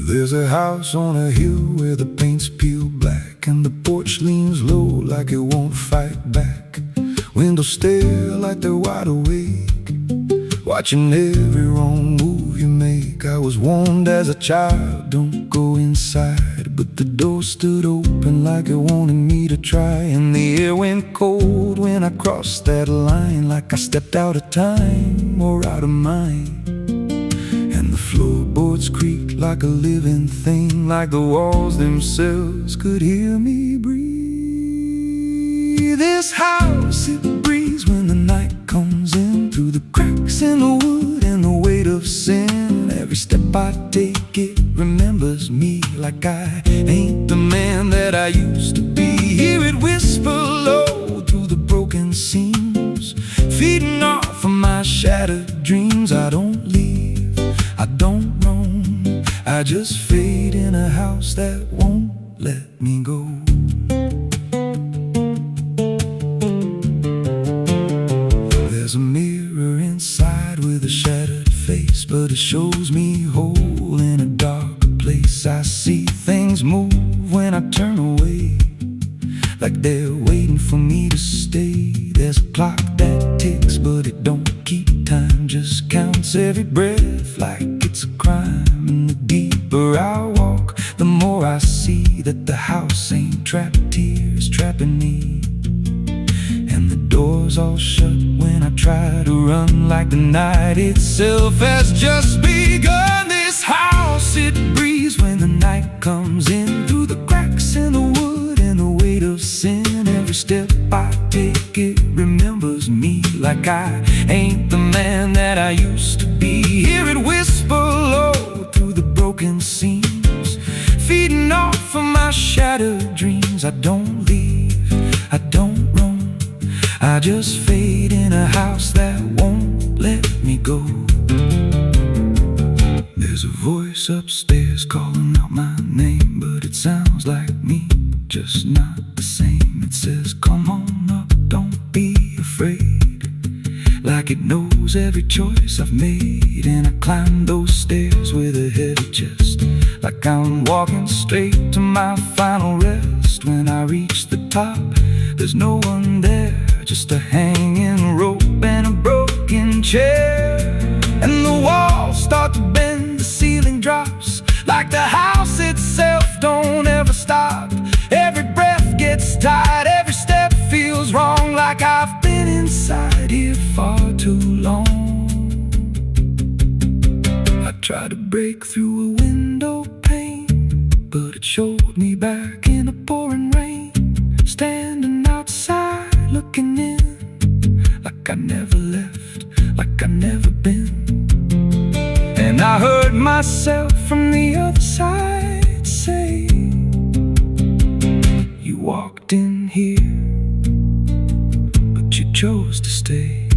There's a house on a hill where the paint's peeled black, and the porch leans low like it won't fight back. Windows stare like they're wide awake, watching every wrong move you make. I was warned as a child, don't go inside, but the door stood open like it wanted me to try. And the air went cold when I crossed that line, like I stepped out of time or out of mind. And the floorboards creaked like a living thing, like the walls themselves could hear me breathe. This house, it breathes when the night comes in, through the cracks in the wood and the weight of sin. Every step I take, it remembers me, like I ain't the man that I used to be. Hear it whisper low through the broken seams, feeding off of my shattered dreams. I don't leave, I don't roam, I just fade in a house that won't let me go. There's a mirror inside with a shattered face, but it shows me whole in a darker place. I see things move when I turn away, like they're waiting for me to stay. There's a clock that ticks, but it don't keep time, just counts every breath like it's a crime. And the deeper I walk, the more I see that the house ain't trapped here, it's trapping me. And the doors all shut when I try to run, like the night itself has just begun. This house, it breathes when the night comes in, through the cracks in the wood and the weight of sin. Every step I take, it remembers me, like I ain't the man that I used to be. Hear it whisper low through the broken seams, feeding off of my shattered dreams. I don't leave, I don't roam, I just fade in a house that won't let me go. There's a voice upstairs calling out my name, but it sounds like me, just not the same. It says, come on up, don't be afraid, like it knows every choice I've made. And I climb those stairs with a heavy chest, like I'm walking straight to my final rest. When I reach the top, there's no one there, just a hanging rope and a broken chair. And the walls start to bend, the ceiling drops, like the house itself don't ever stop. Every breath gets tight, every step feels wrong, like I've been inside here far too long. I tried to break through a window pane, but it showed me back in the pouring rain, standing outside looking in, like I never left, like I never been. And I heard myself from the other side say, you walked in here, but you chose to stay.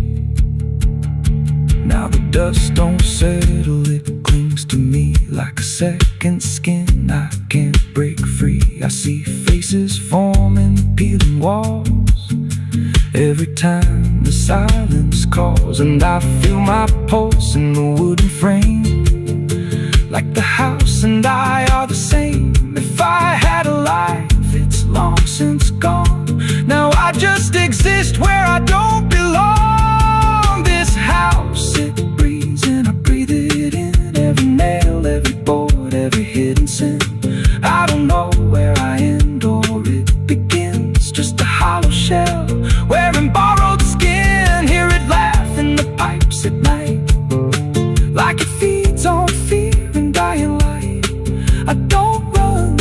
Now the dust don't settle, it clings to me like a second skin. I can't break free. I see faces forming, peeling walls every time the silence calls. And I feel my pulse in the wooden frame, like the house and I are the same. If I had a life, it's long since gone. Now I just exist where I don't belong. This house, it breathes and I breathe it in. Every nail, every board, every hidden sin. I don't know where I end or it begins, just a hollow shell wearing borrowed skin. Hear it laugh in the pipes at night, like it feeds on fear and dying light. I don't run,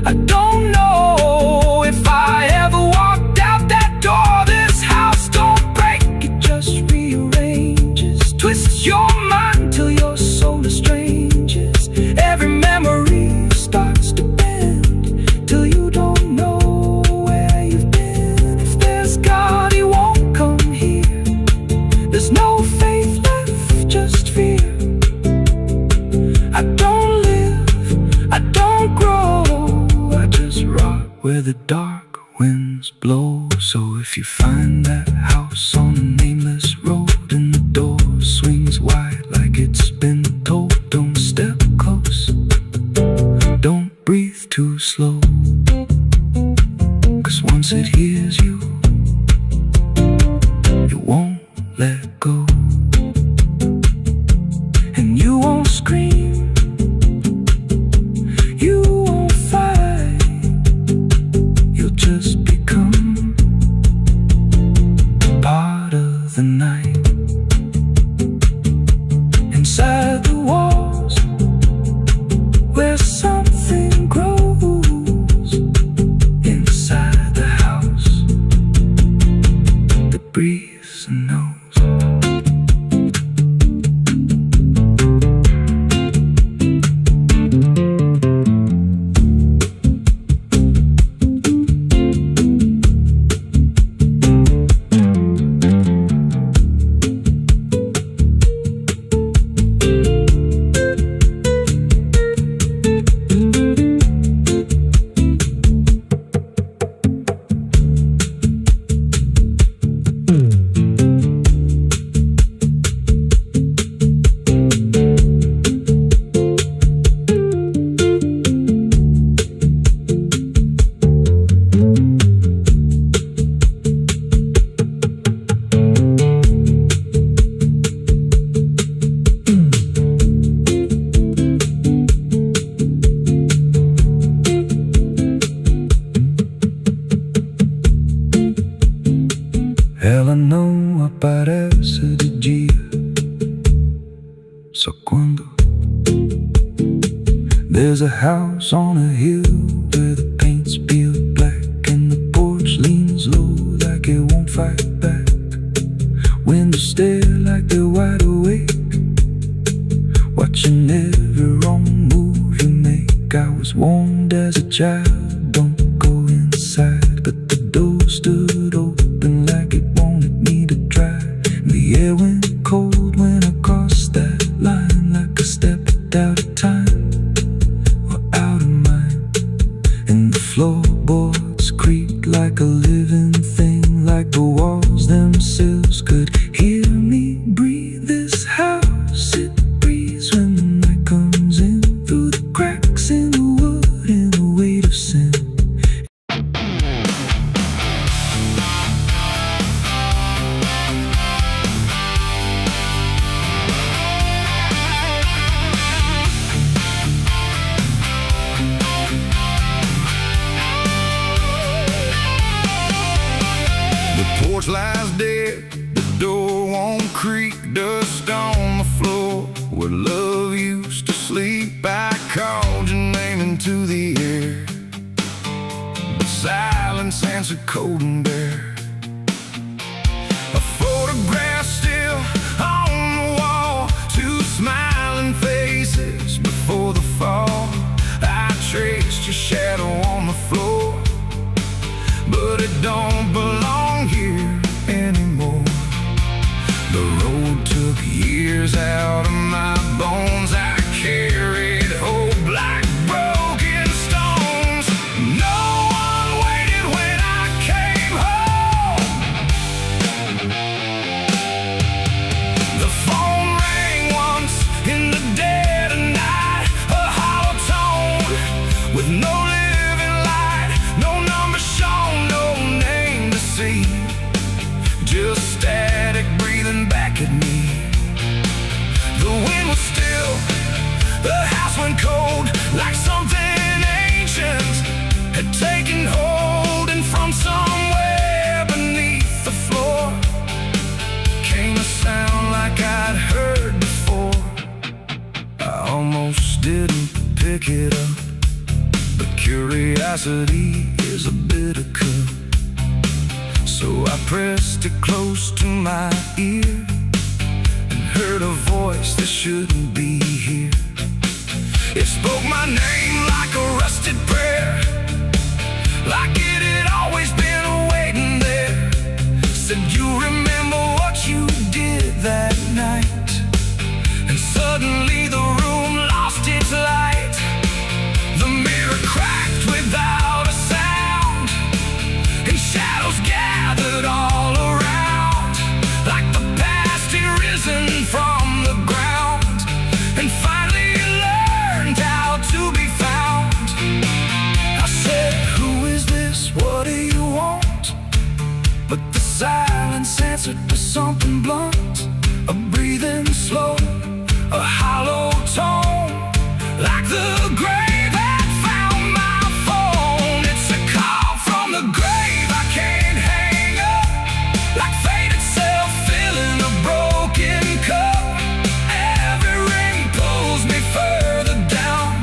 I don't know if I ever walked out that door. This house don't break, it just rearranges, twists your mind till your soul estranges. Every memory starts to bend till you don't know where you've been. If there's God, he won't come here. There's no faith left, just fear. I don't live, I don't grow, I just rot where the dark winds blow. So if you find that house on a nameless road and the door swings wide like it's been told, don't step close, don't breathe too slow, 'cause once it hears you, it won't let go. And you won't scream, you won't fight, you'll just become part of the night. Inside the walls, where something grows, inside the house that breathes and knows. Ela não aparece de dia, só quando. There's a house on a hill where the paint's peeled black and the porch leans low like it won't fight back. Windows stare like they're wide awake, watching every wrong move you make. I was warned as a child, don't go inside, but the door stood open like it wanted me to try. The air went cold when I crossed that line, like I stepped out of time or out of mind. And the floorboards creaked like a living thing, like the walls themselves could hear me breathe. This house, it breathes when the night comes in, through the cracks in the wood and the weight of sin. The porch lies dead, the door won't creak, dust on the floor where love used to sleep. I called your name into the air, but silence answered cold and bare. A photograph still on the wall, two smiling faces before the fall. I traced your shadow on the floor, but it don't belong here anymore. The road took years out of my bones. I carried hope like broken stones. No one waited when I came home. The phone rang once in the dead of night, a hollow tone with no living light, no number shown, no name to see, just static breathing back at me. The wind was still, the house went cold, like something ancient had taken hold, and from somewhere beneath the floor came a sound like I'd heard before. I almost didn't pick it up, but curiosity is a bitter cup. So I pressed it close to my ear and heard a voice that shouldn't be here. It spoke my name like a rusted prayer, like it had always been waiting there. Said, you remember what you did that night? And suddenly the room lost its light. The mirror cracked without a sound, and shadows gathered all around, like the past had risen from the ground and finally learned how to be found. I said, who is this? What do you want? But the silence answered with something blunt, a breathing slow, a hollow tone, like the grave had found my phone. It's a call from the grave I can't hang up, like fate itself filling a broken cup. Every ring pulls me further down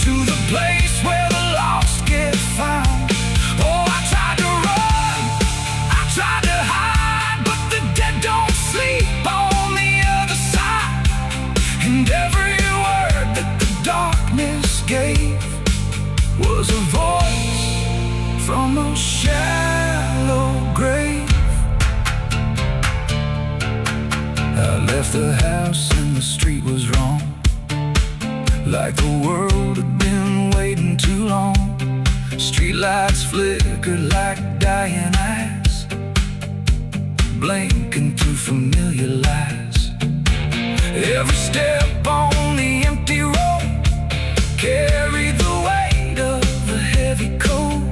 to the place where the lost get found. Oh, I tried to run, I tried to hide, but the dead don't sleep on the other side. And every word that the darkness gave was a voice from a shallow grave. I left the house and the street was wrong, like the world had been waiting too long. Streetlights flickered like dying eyes, blinking through familiar lies. Every step on the empty road carried the weight of the heavy coat,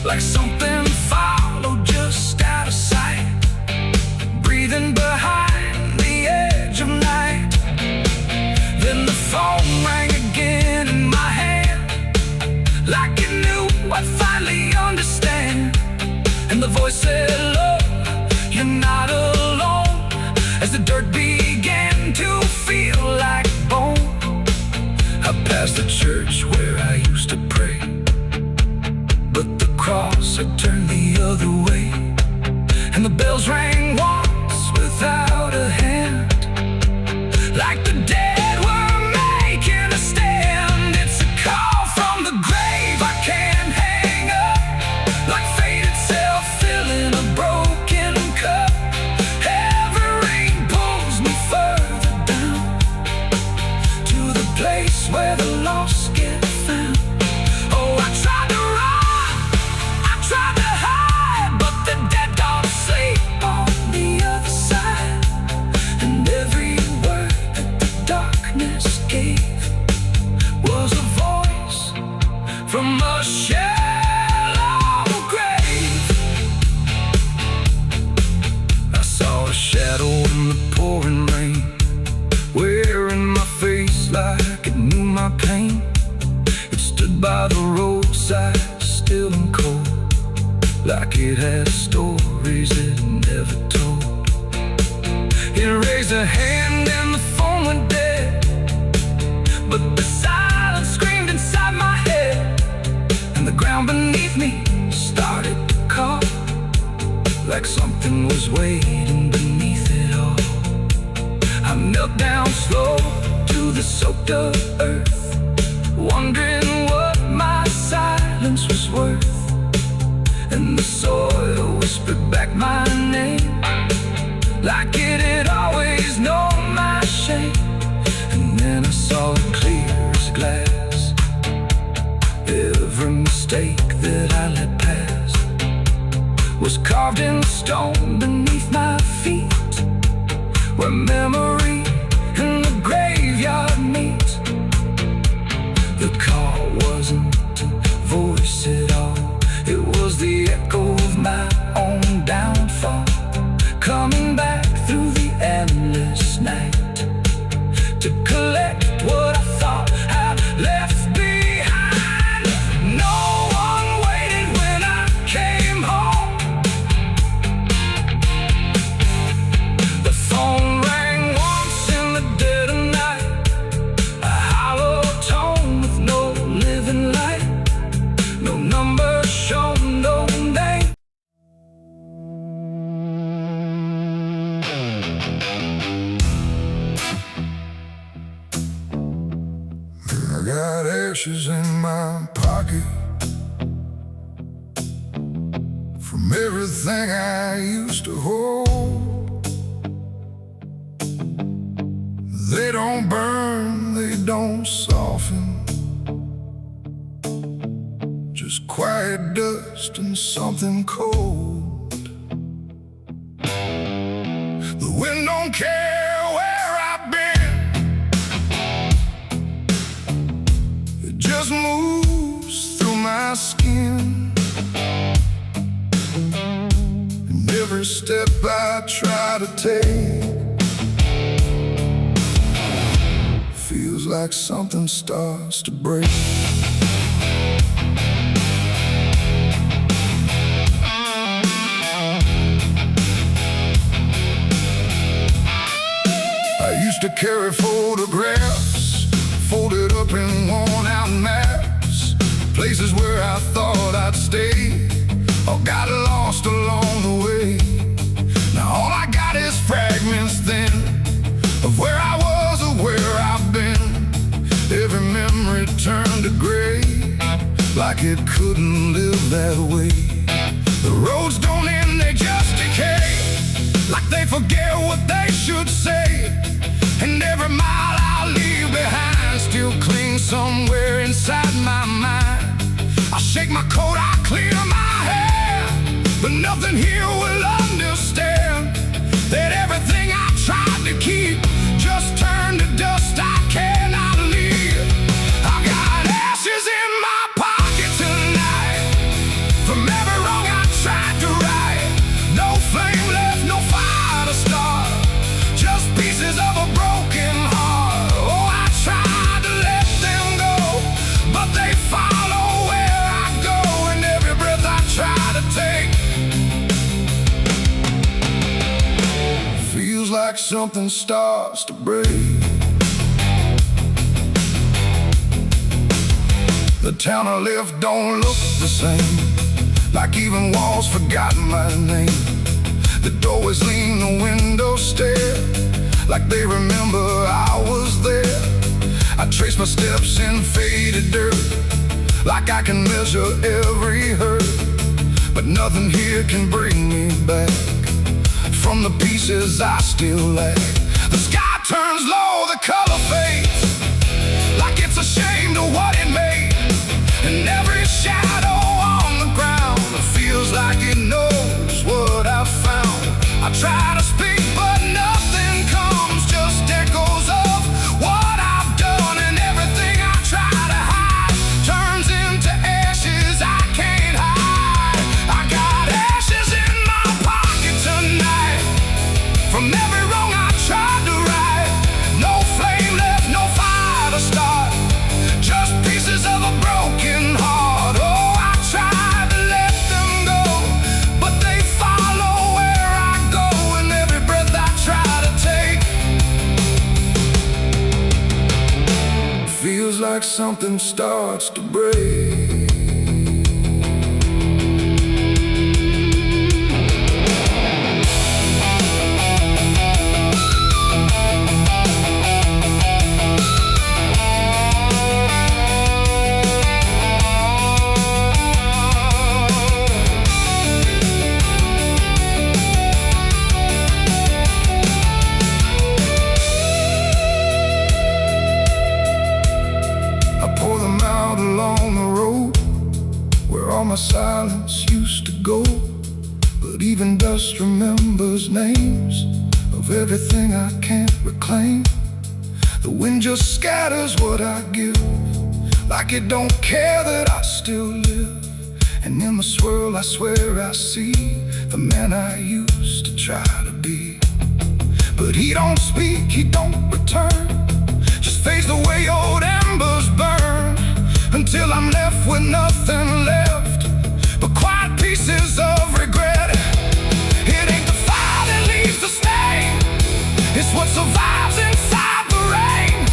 like something followed just out of sight, breathing behind the edge of night. Then the phone rang again in my hand, like it knew I'd finally understand. And the voice said, look, you're not alone. As the dirt began to feel like bone, I passed the church where I used to pray, but the cross had turned the other way, and the bells rang once without a hand, like the dead were making a stand. It's a call from the grave I can't hang up, like fate itself filling a broken cup. Every rain pulls me further down to the place where the lost get found. Oh, I tried to run, I tried to hide, but the dead don't sleep on the other side. And every word that the darkness gave was a voice from a shallow grave. I saw a shadow in the pouring rain, wearing my face like it knew my pain. It stood by the roadside, still and cold, like it had stories it never told. It raised a hand and the phone went dead, but the silence screamed inside my head, and the ground beneath me started to call, like something was waiting beneath it all. I knelt down slow to the soaked up earth, wondering what my silence was worth. And the soil whispered back my name, like it had always known my shame. And then I saw it clear as glass, every mistake that I let pass was carved in stone beneath my feet, where memory and the graveyard meet. The call wasn't a voice at all, it was the echo of my own downfall, coming back through the endless night to collect what I thought I'd left behind. No one waited when I came home. The phone rang once in the dead of night, a hollow tone with no living light, no number shown, no name. I got ashes in my pocket from everything I used to hold. They don't burn, they don't soften, just quiet dust and something cold. The wind don't care where I've been, it just moves through my skin. And every step I try to take feels like something starts to break. I used to carry photographs folded up in worn out maps, places where I thought I'd stay or got lost along the way. Now all I got is fragments then of where I was or where I've been. Every memory turned to gray, like it couldn't live that way. The roads don't end, they just decay, like they forget what they should say. And every mile I leave behind still clings somewhere inside my mind. I shake my coat, I clear my hair, but nothing here will understand that everything I tried to keep just turned to dust I cannot leave. I got ashes in my pocket tonight from every wrong I tried to right. No flame left, no fire to start, just pieces of a broken heart. Oh, I tried to let them go, but they follow where I go, and every breath I try to take like something starts to break. The town I live don't look the same, like even walls forgotten my name. The doorways lean, the windows stare, like they remember I was there. I trace my steps in faded dirt, like I can measure every hurt. But nothing here can bring me back from the pieces I still lack. The sky turns low, the color fades, like it's ashamed of what it made. And every shadow on the ground feels like it knows what I've found. I try to speak, but nothing comes, just echoes of what I've done. And everything I try to hide turns into ashes I can't hide. I got ashes in my pocket tonight from every wrong I tried to right. No flame left, no fire to start, just pieces of a broken heart. Oh, I tried to let them go, but they follow where I go. And every breath I try to take feels like something starts to break. Along the road where all my silence used to go, but even dust remembers names of everything I can't reclaim. The wind just scatters what I give, like it don't care that I still live. And in the swirl I swear I see the man I used to try to be. But he don't speak, he don't return, just fades the way old embers burn, until I'm left with nothing left but quiet pieces of regret. It ain't the fire that leaves the stain, it's what survives inside the rain.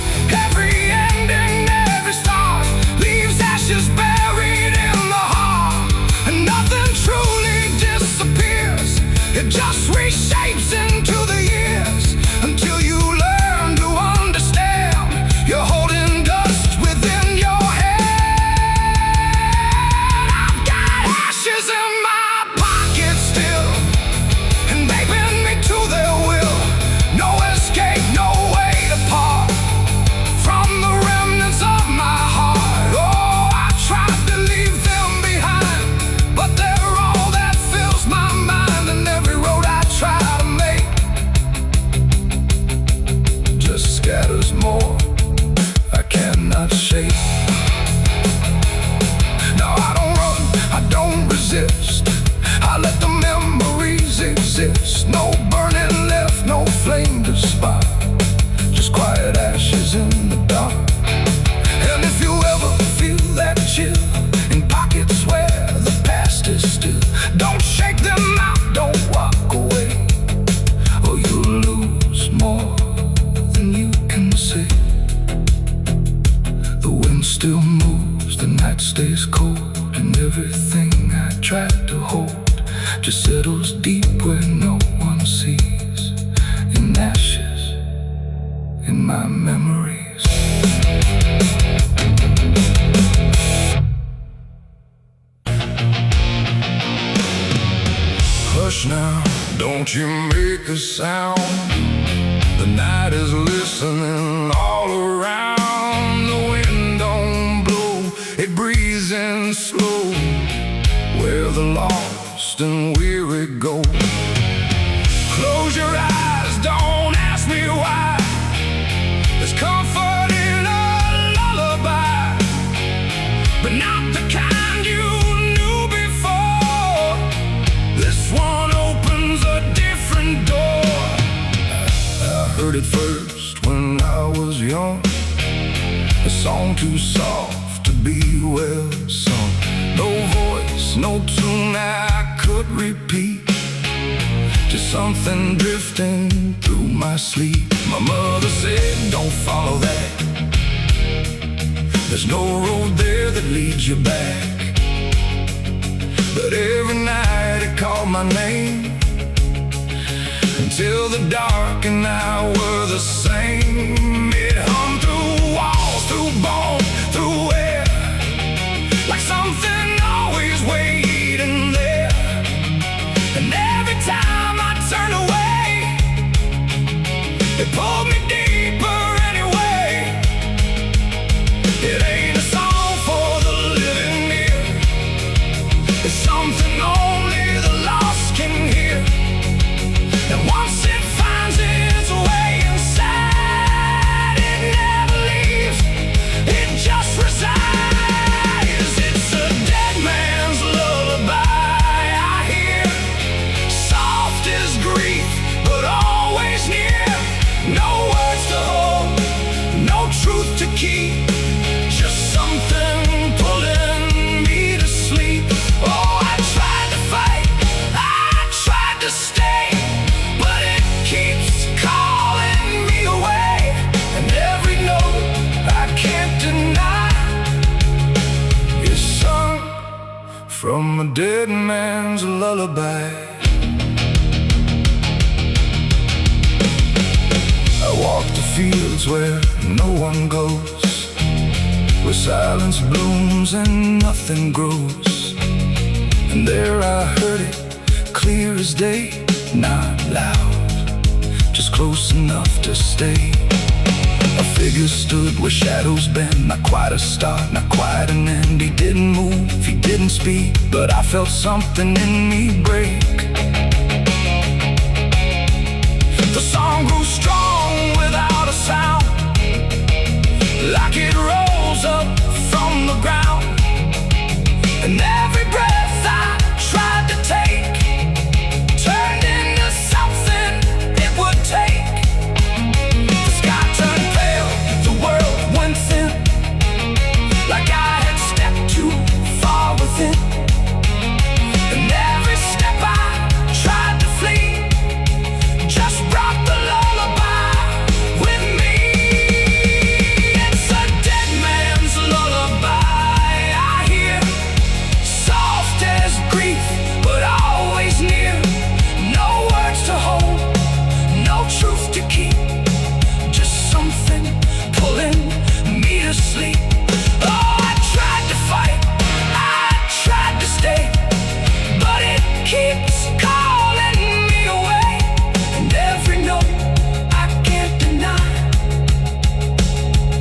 Every ending, every start leaves ashes buried in the heart. And nothing truly disappears, it just reshapes into the years, until you learn to understand you're holding dust within your head. In my pocket still, and they bend me to their will. No escape, no way to part from the remnants of my heart. Oh, I tried to leave them behind, but they're all that fills my mind. And every road I try to make just scatters more I cannot shake. No, I don't run, I don't resist, I let the memories exist. No burning left, no flame to spark, just quiet ashes in the dark. And if you ever feel that chill in pockets where the past is still, don't shake them out, don't walk away, or you'll lose more than you can say. The wind still moves, the night stays cold, and everything I tried to hold just settles deep where no one sees, in ashes, in my memories. Hush now, don't you make a sound, the night is listening all around. The wind don't blow, it breathes in slow, where the lost and weary go. Close your eyes, don't ask me why, there's comfort in a lullaby, but not the kind you knew before. This one opens a different door. I heard it first when I was young, a song too soft to be well sung. No voice, no tune I could repeat, just something drifting through my sleep. My mother said, don't follow that. There's no road there that leads you back. But every night it called my name, until the dark and I were the same. It hummed through walls, through bone, through air, like something always waiting there. And every time I turned away, it pulled me deeper anyway. It ain't a song for the living ear, it's something only the lost can hear. And once it finds its way inside, it never leaves, it just resides. It's a dead man's lullaby I hear, soft as grief, but always near. No words to hold, no truth to keep, just something pulling me to sleep. Oh, I tried to fight, I tried to stay, but it keeps calling me away. And every note I can't deny is sung from a dead man's lullaby. I walk the fields where no one goes, where silence blooms and nothing grows. And there I heard it, clear as day, not loud, just close enough to stay. A figure stood where shadows bend, not quite a start, not quite an end. He didn't move, he didn't speak, but I felt something in me break. The song grew strong without a sound, like it rose up from the ground. And every breath I tried to take turned into something it would take. The sky turned pale, the world went thin, like I had stepped too far within. And every step I tried to flee just brought the lullaby with me. It's a dead man's lullaby I hear, soft as grief, but always near. No words to hold, no truth to keep, just something pulling me to sleep. Oh, I tried to fight, I tried to stay, but it keeps calling me away. And every note I can't deny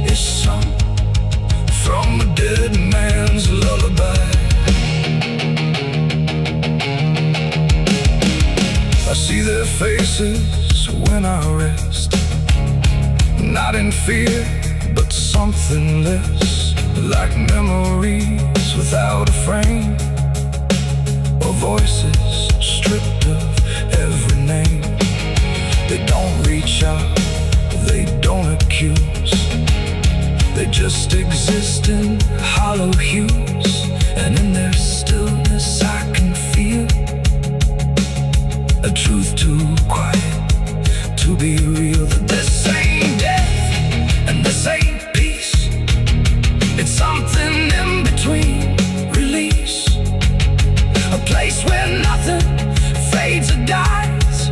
is sung from a dead man's lullaby. I see their faces when I rest, not in fear, but something less, like memories without a frame, or voices stripped of every name. They don't reach out, they don't accuse, they just exist in hollow hues. And in their stillness I can feel a truth too quiet to be real. That this ain't death and this ain't peace, it's something in between. Release, a place where nothing fades or dies,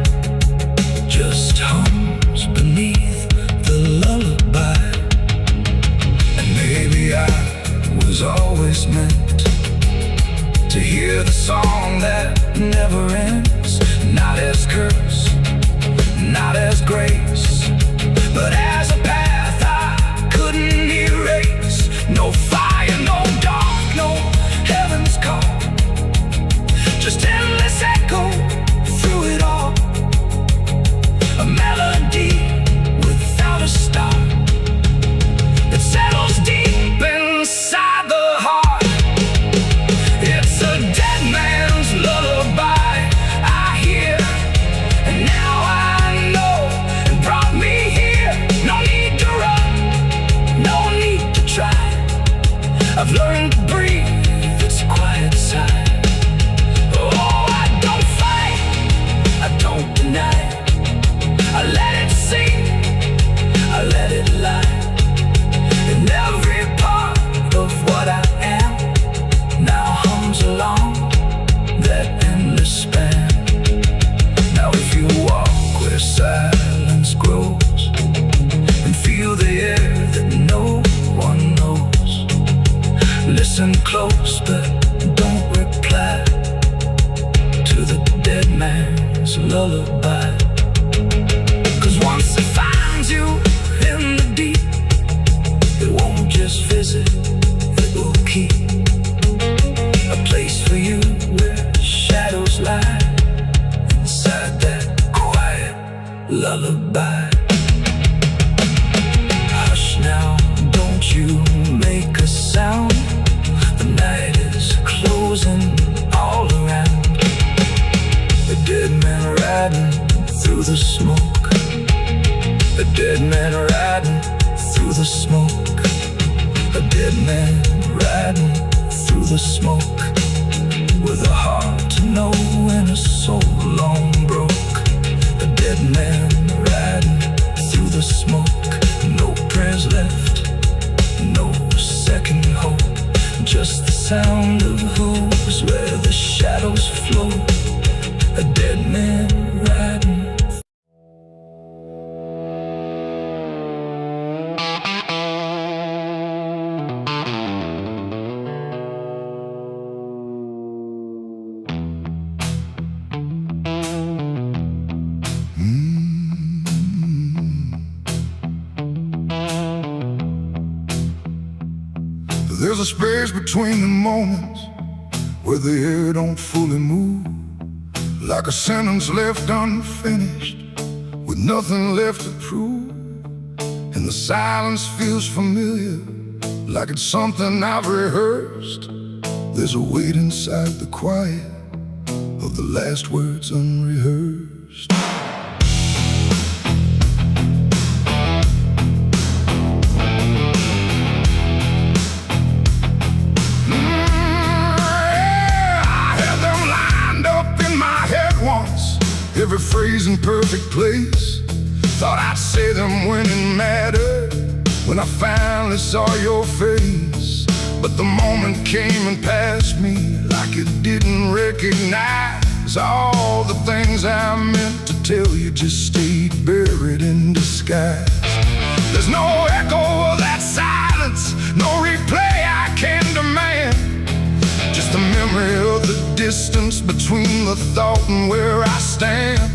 just hums beneath the lullaby. And maybe I was always meant to hear the song that never ends, not as curse, not as grace, but as a path I couldn't erase. No fire, no dark, no heaven's call, just endless echo through it all. A melody without a start, it settles deep inside the heart. It's a dead man's lullaby I hear, shadows' lullaby. 'Cause once it finds you in the deep, it won't just visit, it will keep a place for you where shadows lie, inside that quiet lullaby. Hush now, don't you make a sound. The night is closing all around. A dead man riding through the smoke. A dead man riding through the smoke. A dead man riding through the smoke. With a heart to know and a soul long broke. A dead man riding through the smoke. No prayers left, no second hope. Just the sound of hooves where the shadows flow. A dead man riding. There's a space between the moments where the air don't fully move, like a sentence left unfinished with nothing left to prove. And the silence feels familiar, like it's something I've rehearsed. There's a weight inside the quiet of the last words unrehearsed. Every phrase in perfect place. Thought I'd say them when it mattered, when I finally saw your face. But the moment came and passed me like it didn't recognize. All the things I meant to tell you just stayed buried in disguise. There's no echo of that silence, no replay I can demand. Just a memory of the distance between the thought and where I stand.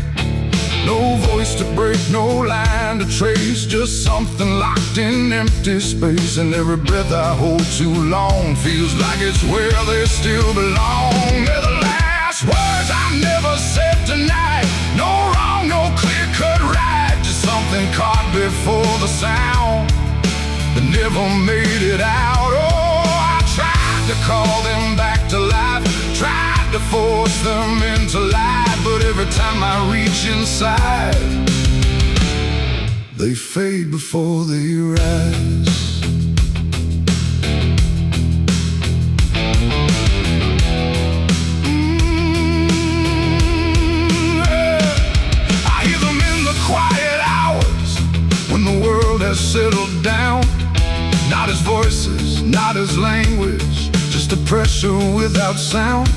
No voice to break, no line to trace, just something locked in empty space. And every breath I hold too long feels like it's where they still belong. They're the last words I never said tonight. No wrong, no clear-cut right, just something caught before the sound that never made it out. Oh, I tried to call them back to life, tried to force them into life, but every time I reach inside, they fade before they rise. I hear them in the quiet hours when the world has settled down. Not as voices, not as language, just a pressure without sound.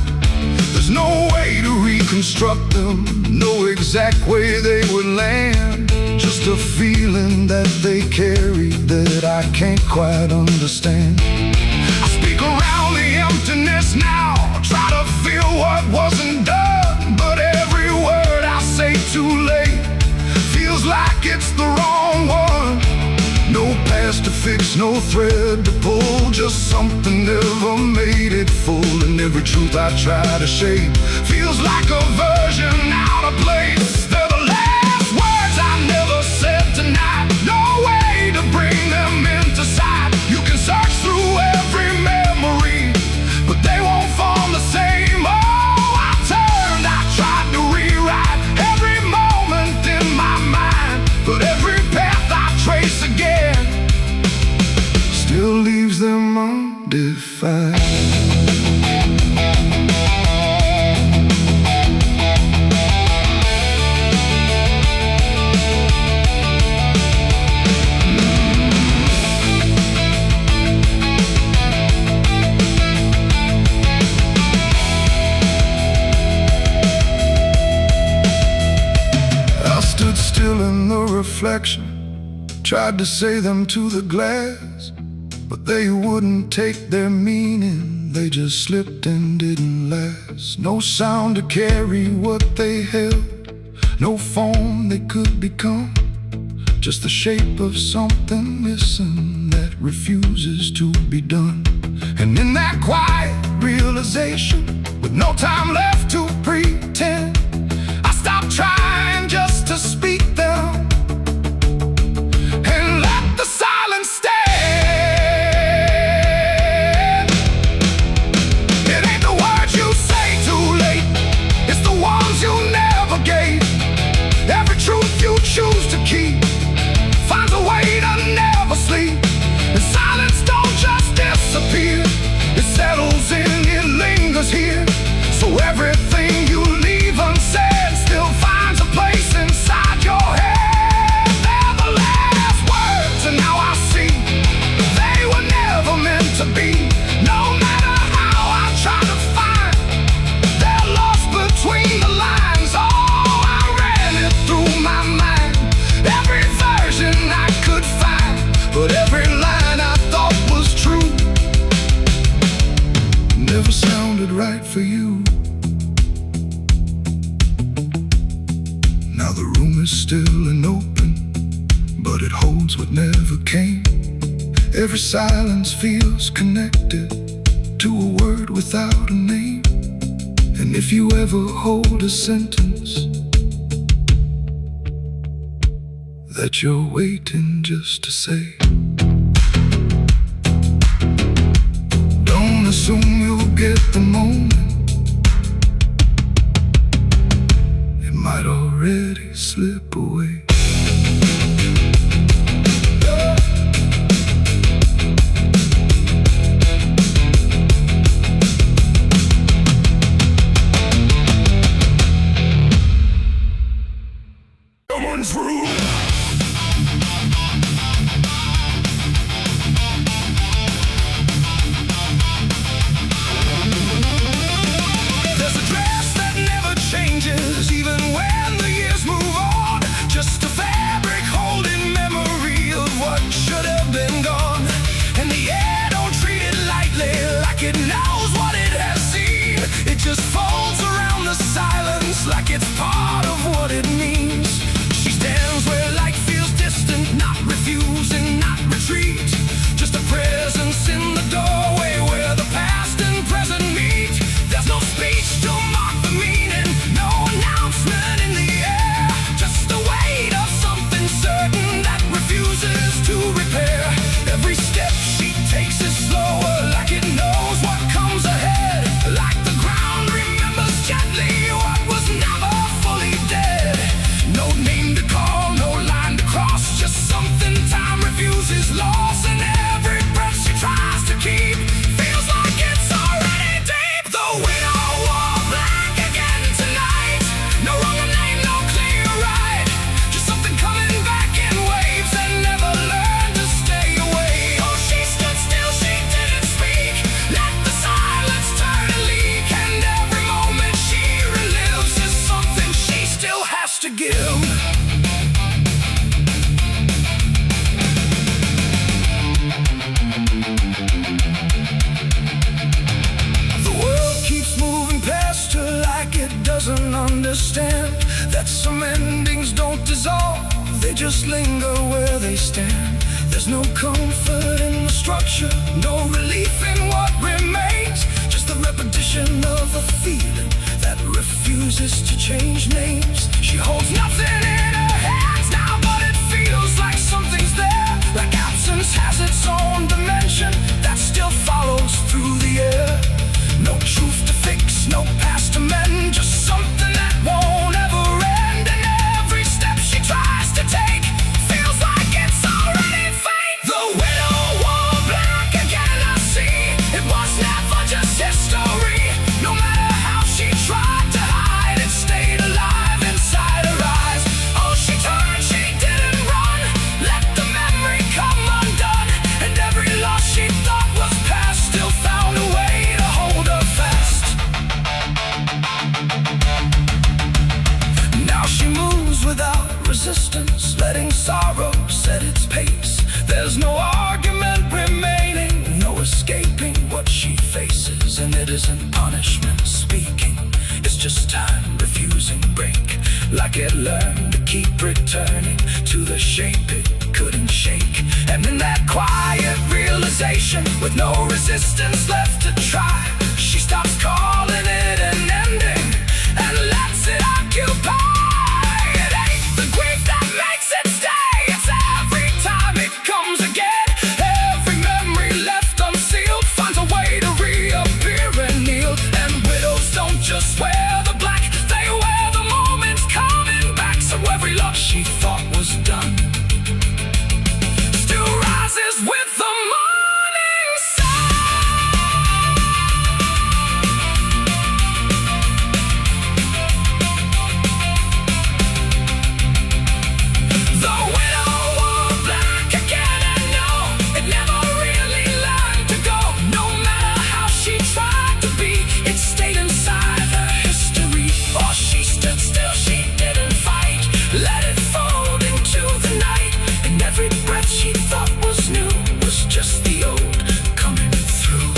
There's no way to reconstruct them, no exact way they would land. Just a feeling that they carry that I can't quite understand. I speak around the emptiness now, try to feel what wasn't done, but every word I say too late feels like it's the wrong one. No past to fix, no thread to pull, just something never made it full. And every truth I try to shape feels like a version out of place. They're the last words I never said tonight. No way to bring them into sight. You can search through every memory, but they won't form the same. Oh, I turned, I tried to rewrite every moment in my mind, but every path I trace again still leaves them undefined. I stood still in the reflection, tried to say them to the glass, but they wouldn't take their meaning. They just slipped and didn't last. No sound to carry what they held, no form they could become, just the shape of something missing that refuses to be done. And in that quiet realization, with no time left to pretend, I stopped trying just to speak them and let the silence stand. It ain't the words you say too late, it's the ones you never gave. Every truth you choose to keep finds a way to never sleep. And silence don't just disappear, it settles in, it lingers here. So everything you leave unsaid still finds a place inside your head. They're the last words, and now I see they were never meant to be. No matter how I try to find, they're lost between the lines. Oh, I ran it through my mind, every version I could find, but every line I thought was true never sounded right for you. Now the room is still and open, but it holds what never came. Every silence feels connected to a word without a name. And if you ever hold a sentence that you're waiting just to say, don't assume you'll get the moment, it might already slip away. Someone's room. There's a dress that never changes, even when the years move on. Just a fabric holding memory of what should have been gone. And the air don't treat it lightly, like it knows what it has seen. It just folds around the silence like it's part of what it means. She stands where light feels distant, not refusing, not retreat. Just a presence in the doorway where the past and present meet. There's no speech to mark the meaning, no announcement in the air. Just the weight of something certain that refuses to repair. Every step she takes is slower, like it knows what comes ahead. Like the ground remembers gently what was never fully dead. No name to call, no line to cross, just something time refuses loss. And every breath she tries to keep feels like it's already deep. The widow wore black again tonight, no wrong name, no clear right. Just something coming back in waves that never learned to stay away. Oh, she stood still, she didn't speak, let the silence turn and leak. And every moment she relives is something she still has to give. The world keeps moving past her like it doesn't understand that some endings don't dissolve, they just linger where they stand. There's no comfort in the structure, no relief in what remains. Just the repetition of a feeling that refuses to change names. She holds nothing in her hands now, but it feels like something's there. Like absence has its own dimension that still follows through the air. No truth to fix, no past to mend, just something that won't ever end. And every step she tries to take feels like it's already fate. The widow wore black again, I see. It was never just history. No matter how she tried to hide, it stayed alive inside her eyes. Oh, she turned, she didn't run, let the memory come undone. And every loss she thought was past still found a way to hold her fast. Now she moves without resistance, letting sorrow set its pace. There's no argument remaining, no escaping what she faces. And it isn't punishment speaking, it's just time refusing break. like it learned to keep returning to the shape it couldn't shake. And in that quiet realization, with no resistance left to try, she stops calling it an ending and lets it occupy. It ain't the grief that makes it stay, it's every time it comes again. Every memory left unsealed finds a way to reappear and kneel. And widows don't just wear the black, they wear the moments coming back. So every love she thought was done still rises with the morning sun. The widow wore black again, and no, it never really learned to go. No matter how she tried to be, it stayed inside her history. Or she stood still, she didn't fight, let it fold into the night. And every breath she thought was new was just the old coming through.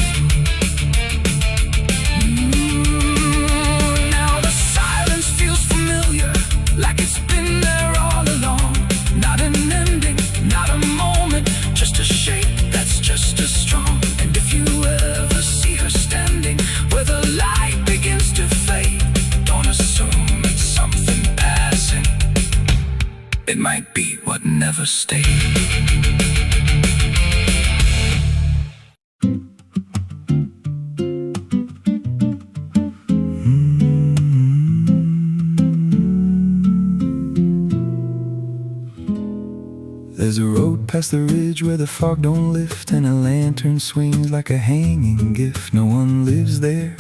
Now the silence feels familiar, like it's been there all along. Not an ending, not a moment, just a shape that's just as strong. And if you ever see her standing where the light begins to fade, don't assume it's something passing. It might be what never stayed. There's a road past the ridge where the fog don't lift, and a lantern swings like a hanging gift. No one lives there,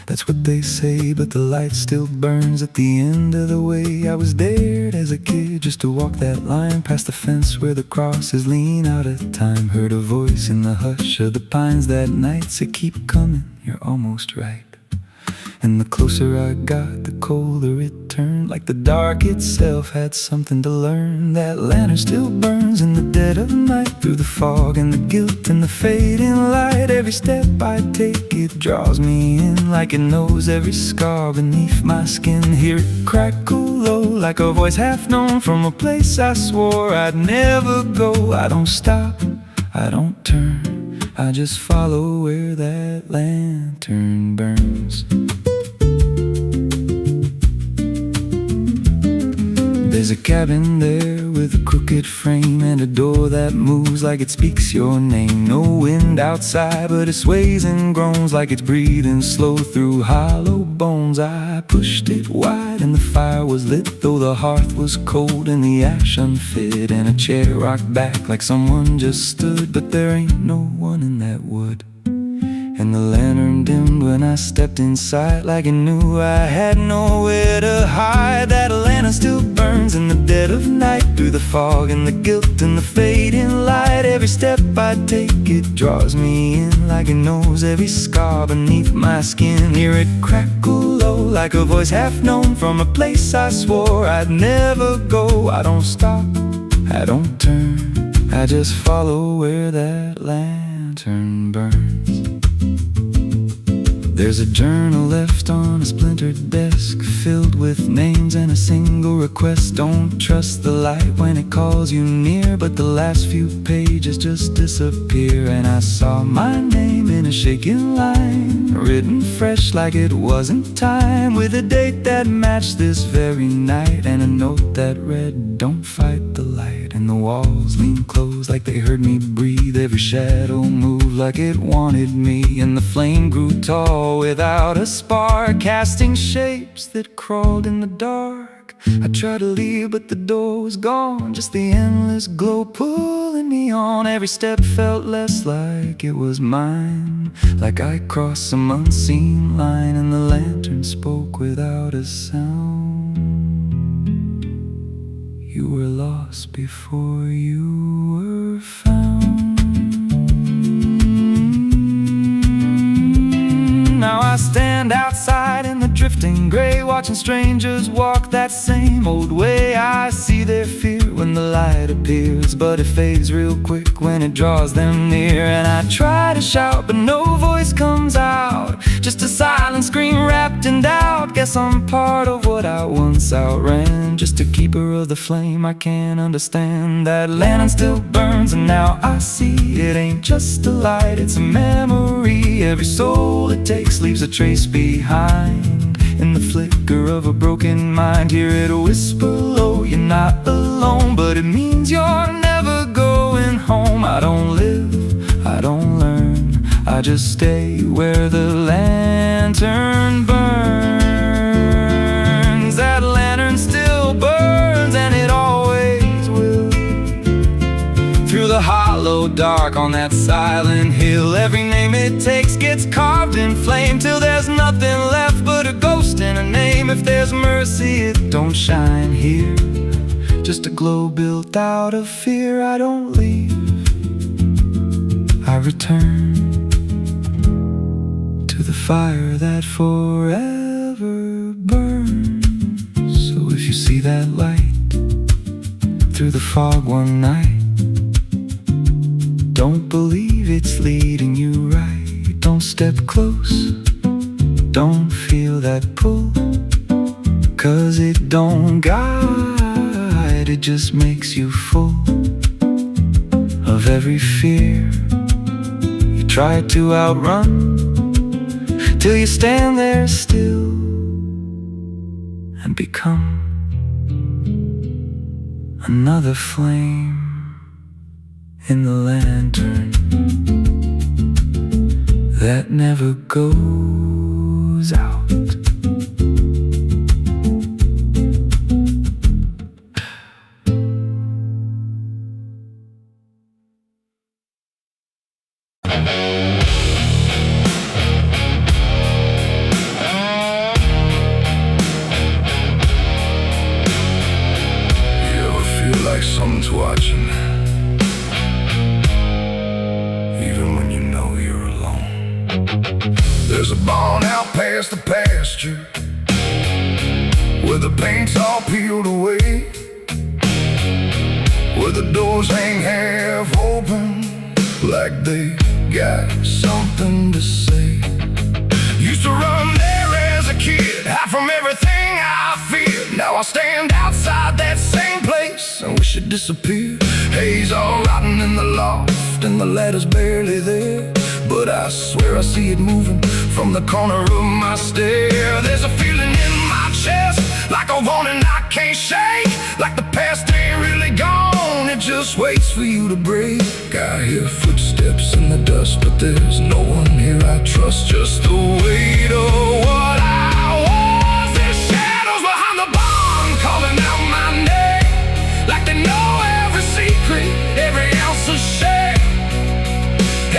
that's what they say, but the light still burns at the end of the way. I was dared as a kid just to walk that line past the fence where the crosses lean out of time. Heard a voice in the hush of the pines that night say, keep coming, you're almost right. And the closer I got, the colder it turned, like the dark itself had something to learn. That lantern still burns in the dead of night, through the fog and the guilt and the fading light. Every step I take, it draws me in, like it knows every scar beneath my skin. Hear it crackle low, like a voice half known from a place I swore I'd never go. I don't stop, I don't turn, I just follow where that lantern burns. There's a cabin there with a crooked frame, and a door that moves like it speaks your name. No wind outside, but it sways and groans like it's breathing slow through hollow bones. I pushed it wide and the fire was lit, though the hearth was cold and the ash unfit. And a chair rocked back like someone just stood, but there ain't no one in that wood. And the lantern dimmed when I stepped inside, like it knew I had nowhere to hide. That lantern still burns in the dead of night, through the fog and the guilt and the fading light. Every step I take, it draws me in, like it knows every scar beneath my skin. Hear it crackle low, like a voice half known from a place I swore I'd never go. I don't stop, I don't turn, I just follow where that lantern burns. There's a journal left on a splintered desk, filled with names and a single request. Don't trust the light when it calls you near, but the last few pages just disappear. And I saw my name in a shaking line, written fresh like it wasn't time, with a date that matched this very night, and a note that read, don't fight the light. And the walls leaned close like they heard me breathe, every shadow moved like it wanted me. And the flame grew tall without a spark, casting shapes that crawled in the dark. I tried to leave, but the door was gone, just the endless glow pulling me on. Every step felt less like it was mine, like I crossed some unseen line. And the lantern spoke without a sound. You were lost before you were found. Now I stand outside in the drifting gray, watching strangers walk that same old way. I see their fear when the light appears, but it fades real quick when it draws them near. And I try to shout, but no voice comes out. just a silent scream wrapped in doubt. Guess I'm part of what I once outran, just a keeper of the flame I can't understand. That lantern still burns and now I see it ain't just a light, it's a memory. Every soul it takes leaves a trace behind. In the flicker of a broken mind, hear it whisper low, you're not alone. But it means you're never going home. I don't live, I don't learn, I just stay where the lantern burns. That lantern still burns and it always will. Through the hollow dark on that silent hill, every name it takes gets carved in flame, till there's nothing left but a ghost and a name. If there's mercy, it don't shine here, just a glow built out of fear. I don't leave, I return to the fire that forever burns. So if you see that light through the fog one night, don't believe it's leading you right. Don't step close, don't feel that pull, 'cause it don't guide, it just makes you full of every fear you try to outrun, till you stand there still and become another flame in the lantern that never goes out. Like someone's watching, even when you know you're alone. There's a barn out past the pasture, where the paint's all peeled away, where the doors hang half open, like they got something to say. Used to run there as a kid, hide from everything I feared. Now I stand outside that same place, I wish it disappeared. Haze all rotten in the loft, and the ladder's barely there, but I swear I see it moving from the corner of my stair. There's a feeling in my chest, like a warning I can't shake, like the past ain't really gone, it just waits for you to break. I hear footsteps in the dust, but there's no one here I trust, just the weight of what I was. There's shadows behind the barn calling out my name, like they know every secret, every ounce of shame,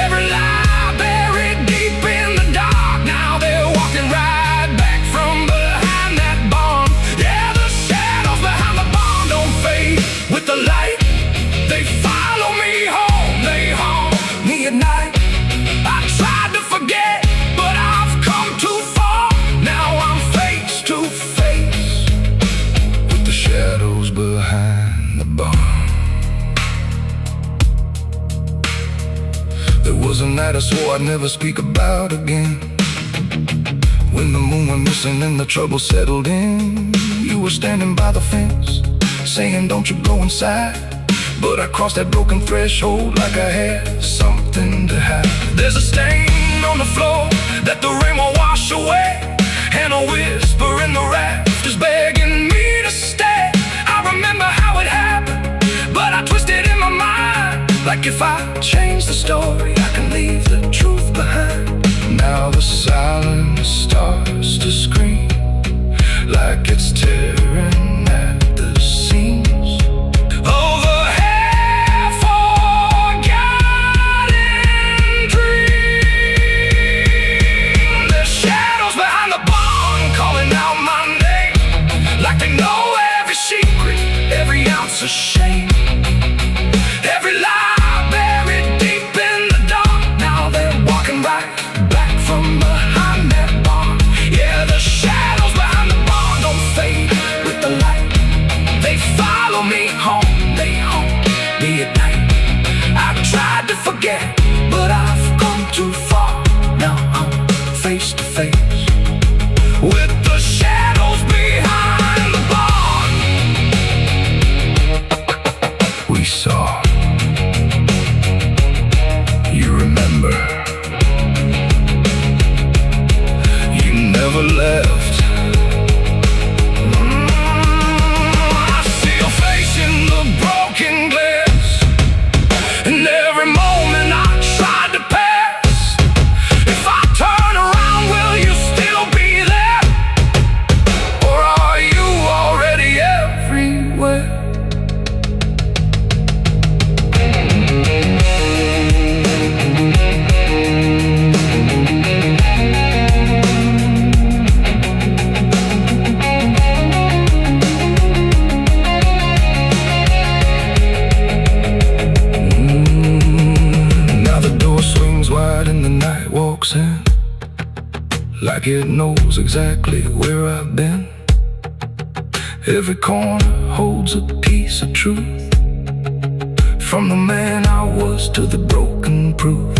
every lie buried deep in the dark. Now they're walking right back from behind that barn. Yeah, the shadows behind the barn don't fade with the light, they follow me home, they haunt me at night. I tried to forget, but I've come too far. Now I'm face to face with the shadows behind the barn. There was a night I swore I'd never speak about again, when the moon went missing and the trouble settled in. You were standing by the fence, saying don't you go inside, but I crossed that broken threshold like I had something to hide. There's a stain on the floor that the rain won't wash away, and a whisper in the rafters begging me to stay. I remember how it happened, but I twisted in my mind, like if I change the story, I can leave the truth behind. Now the silence starts to scream, like it's tearing at the seams. Over half-forgotten dreams. There's shadows behind the barn calling out my name, like they know every secret, every ounce of shame, every lie buried deep in the dark. Now they're walking right back from behind that barn. Yeah, the shadows behind the barn don't fade with the light, they follow me home, they haunt me at night. I tried to forget, but I've gone too far. Now I'm face to face like it knows exactly where I've been. Every corner holds a piece of truth, from the man I was to the broken proof.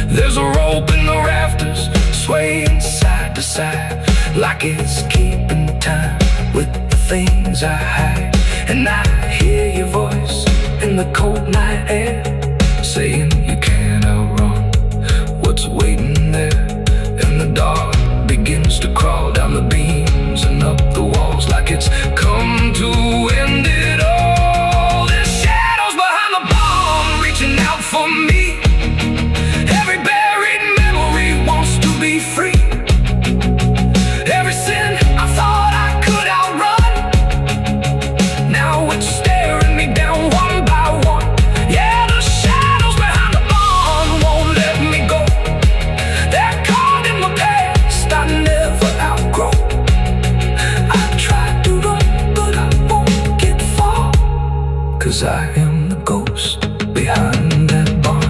There's a rope in the rafters, swaying side to side, like it's keeping time with the things I hide. And I hear your voice in the cold night air, saying you can't outrun what's waiting there. And the dark begins to crawl down the beams and up the walls, like it's come to end it all. There's shadows behind the barn, reaching out for me. Every buried memory wants to be free. Every sin I thought I could outrun, now it's staring me down one by one. Yeah, the shadows behind the barn won't let me go. They're caught in my past I never outgrow. I tried to run, but I won't get far, 'cause I am the ghost behind that barn.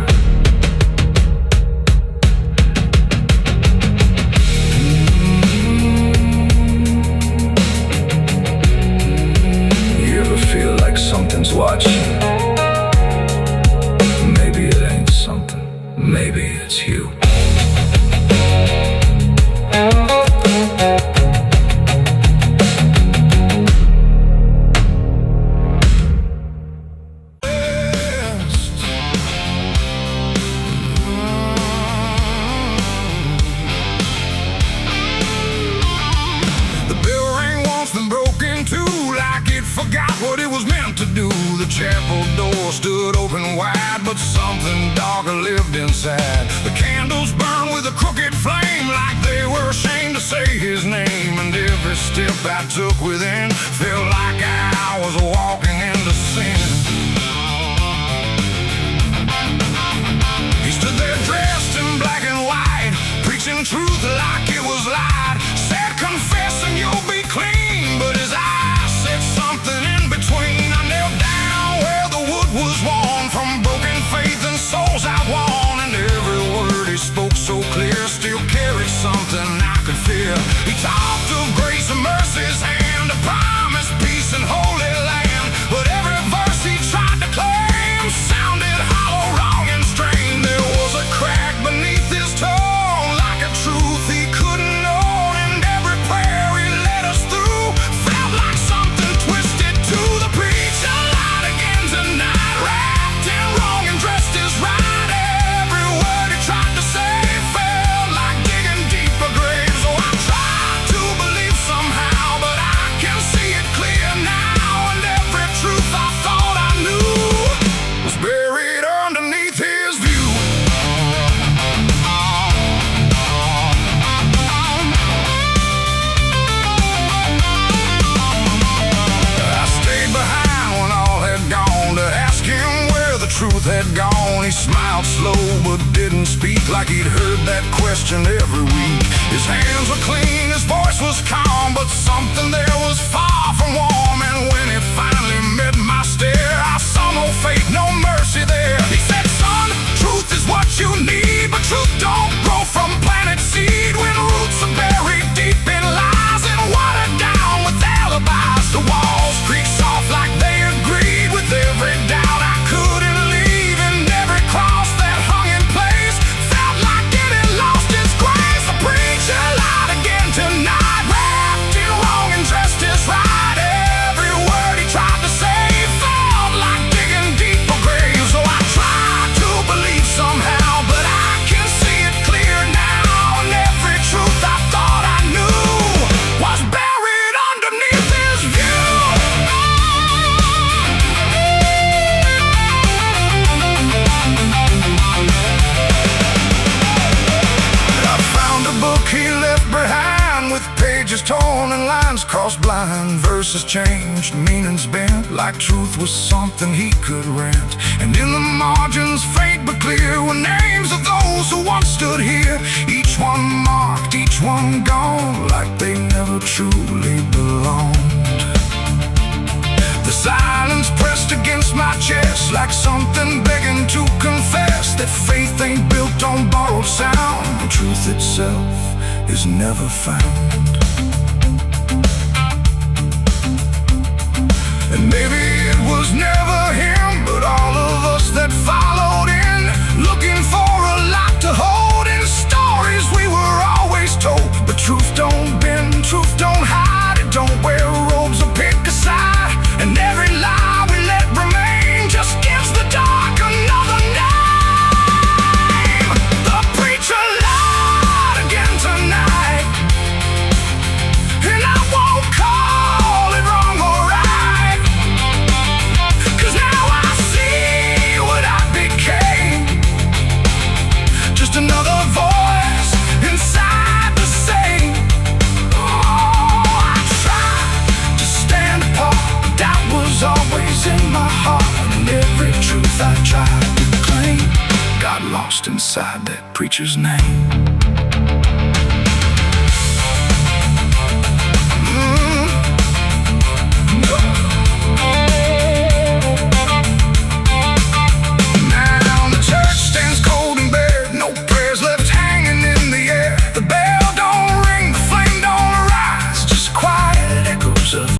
You ever feel like something's watching? Maybe it ain't something, maybe it's you. The bell ring once been broken too, like it forgot what it was meant to do. The chapel door stood open wide, but something darker lived inside. The candles burned with a crooked flame, like they were ashamed to say his name. And every step I took within felt like I was walking into sin. He stood there dressed in black and white, preaching truth like it was lied. Said confess and you'll be clean, but his eyes said something in between. I knelt down where the wood was worn from broken faith and souls I won. And every word he spoke so clear still carried something I could feel. He talked of grace and mercy's hand, a promise, peace and holy land. But every verse he tried to claim sounded hollow, wrong and strained. There was a crack beneath his tone, like a truth he couldn't own. And every prayer he led us through felt like something twisted to the preacher. Light again tonight, wrapped in wrong and dressed as right. Every word he tried to say felt like digging deeper graves. So I tried to believe somehow, but I can see it clear now. And every truth I thought I knew was buried underneath his view. I stayed behind when all had gone to ask him where the truth had gone. He smiled slow but didn't speak, like he'd heard that question every week. His hands were clean, his voice was calm, but something there was far from warm. And when it finally met my stare, I saw no faith, no mercy there. He said, son, truth is what you need, but truth don't grow from planted seed. When roots are buried deep in lies and watered down with alibis, the walls creak soft like they agreed with every doubt I couldn't leave. And every cross that hung in place felt like it had lost its grace. The preacher lied again tonight, wrapped in wrong and dressed as right. Every word he tried to say felt like digging deeper graves. So I tried to believe somehow, but I can see it clear now. And every truth I thought I knew was buried underneath his view. I found a book he left behind, with pages torn and lines crossed blind. Verses changed, meanings bent, like truth was something he could rent. And in the margins, faint but clear, were names of those who once stood here. Each one marked, each one gone, like they never truly belonged. The silence pressed against my chest, like something begging to confess that faith ain't built on borrowed sound. The truth itself is never found. And maybe it was never him, but all of us that followed in, looking for a lot to hold in stories we were always told. But truth don't bend, truth don't hide, it don't wear robes or pick a side. And every lie we let remain just gives the dark another name. The preacher lied again tonight, and I won't call it wrong or right, 'cause now I see what I became. Just another voice inside the same. Oh, I tried to stand apart, but doubt was always in my heart. And every truth I tried to claim got lost inside that preacher's name.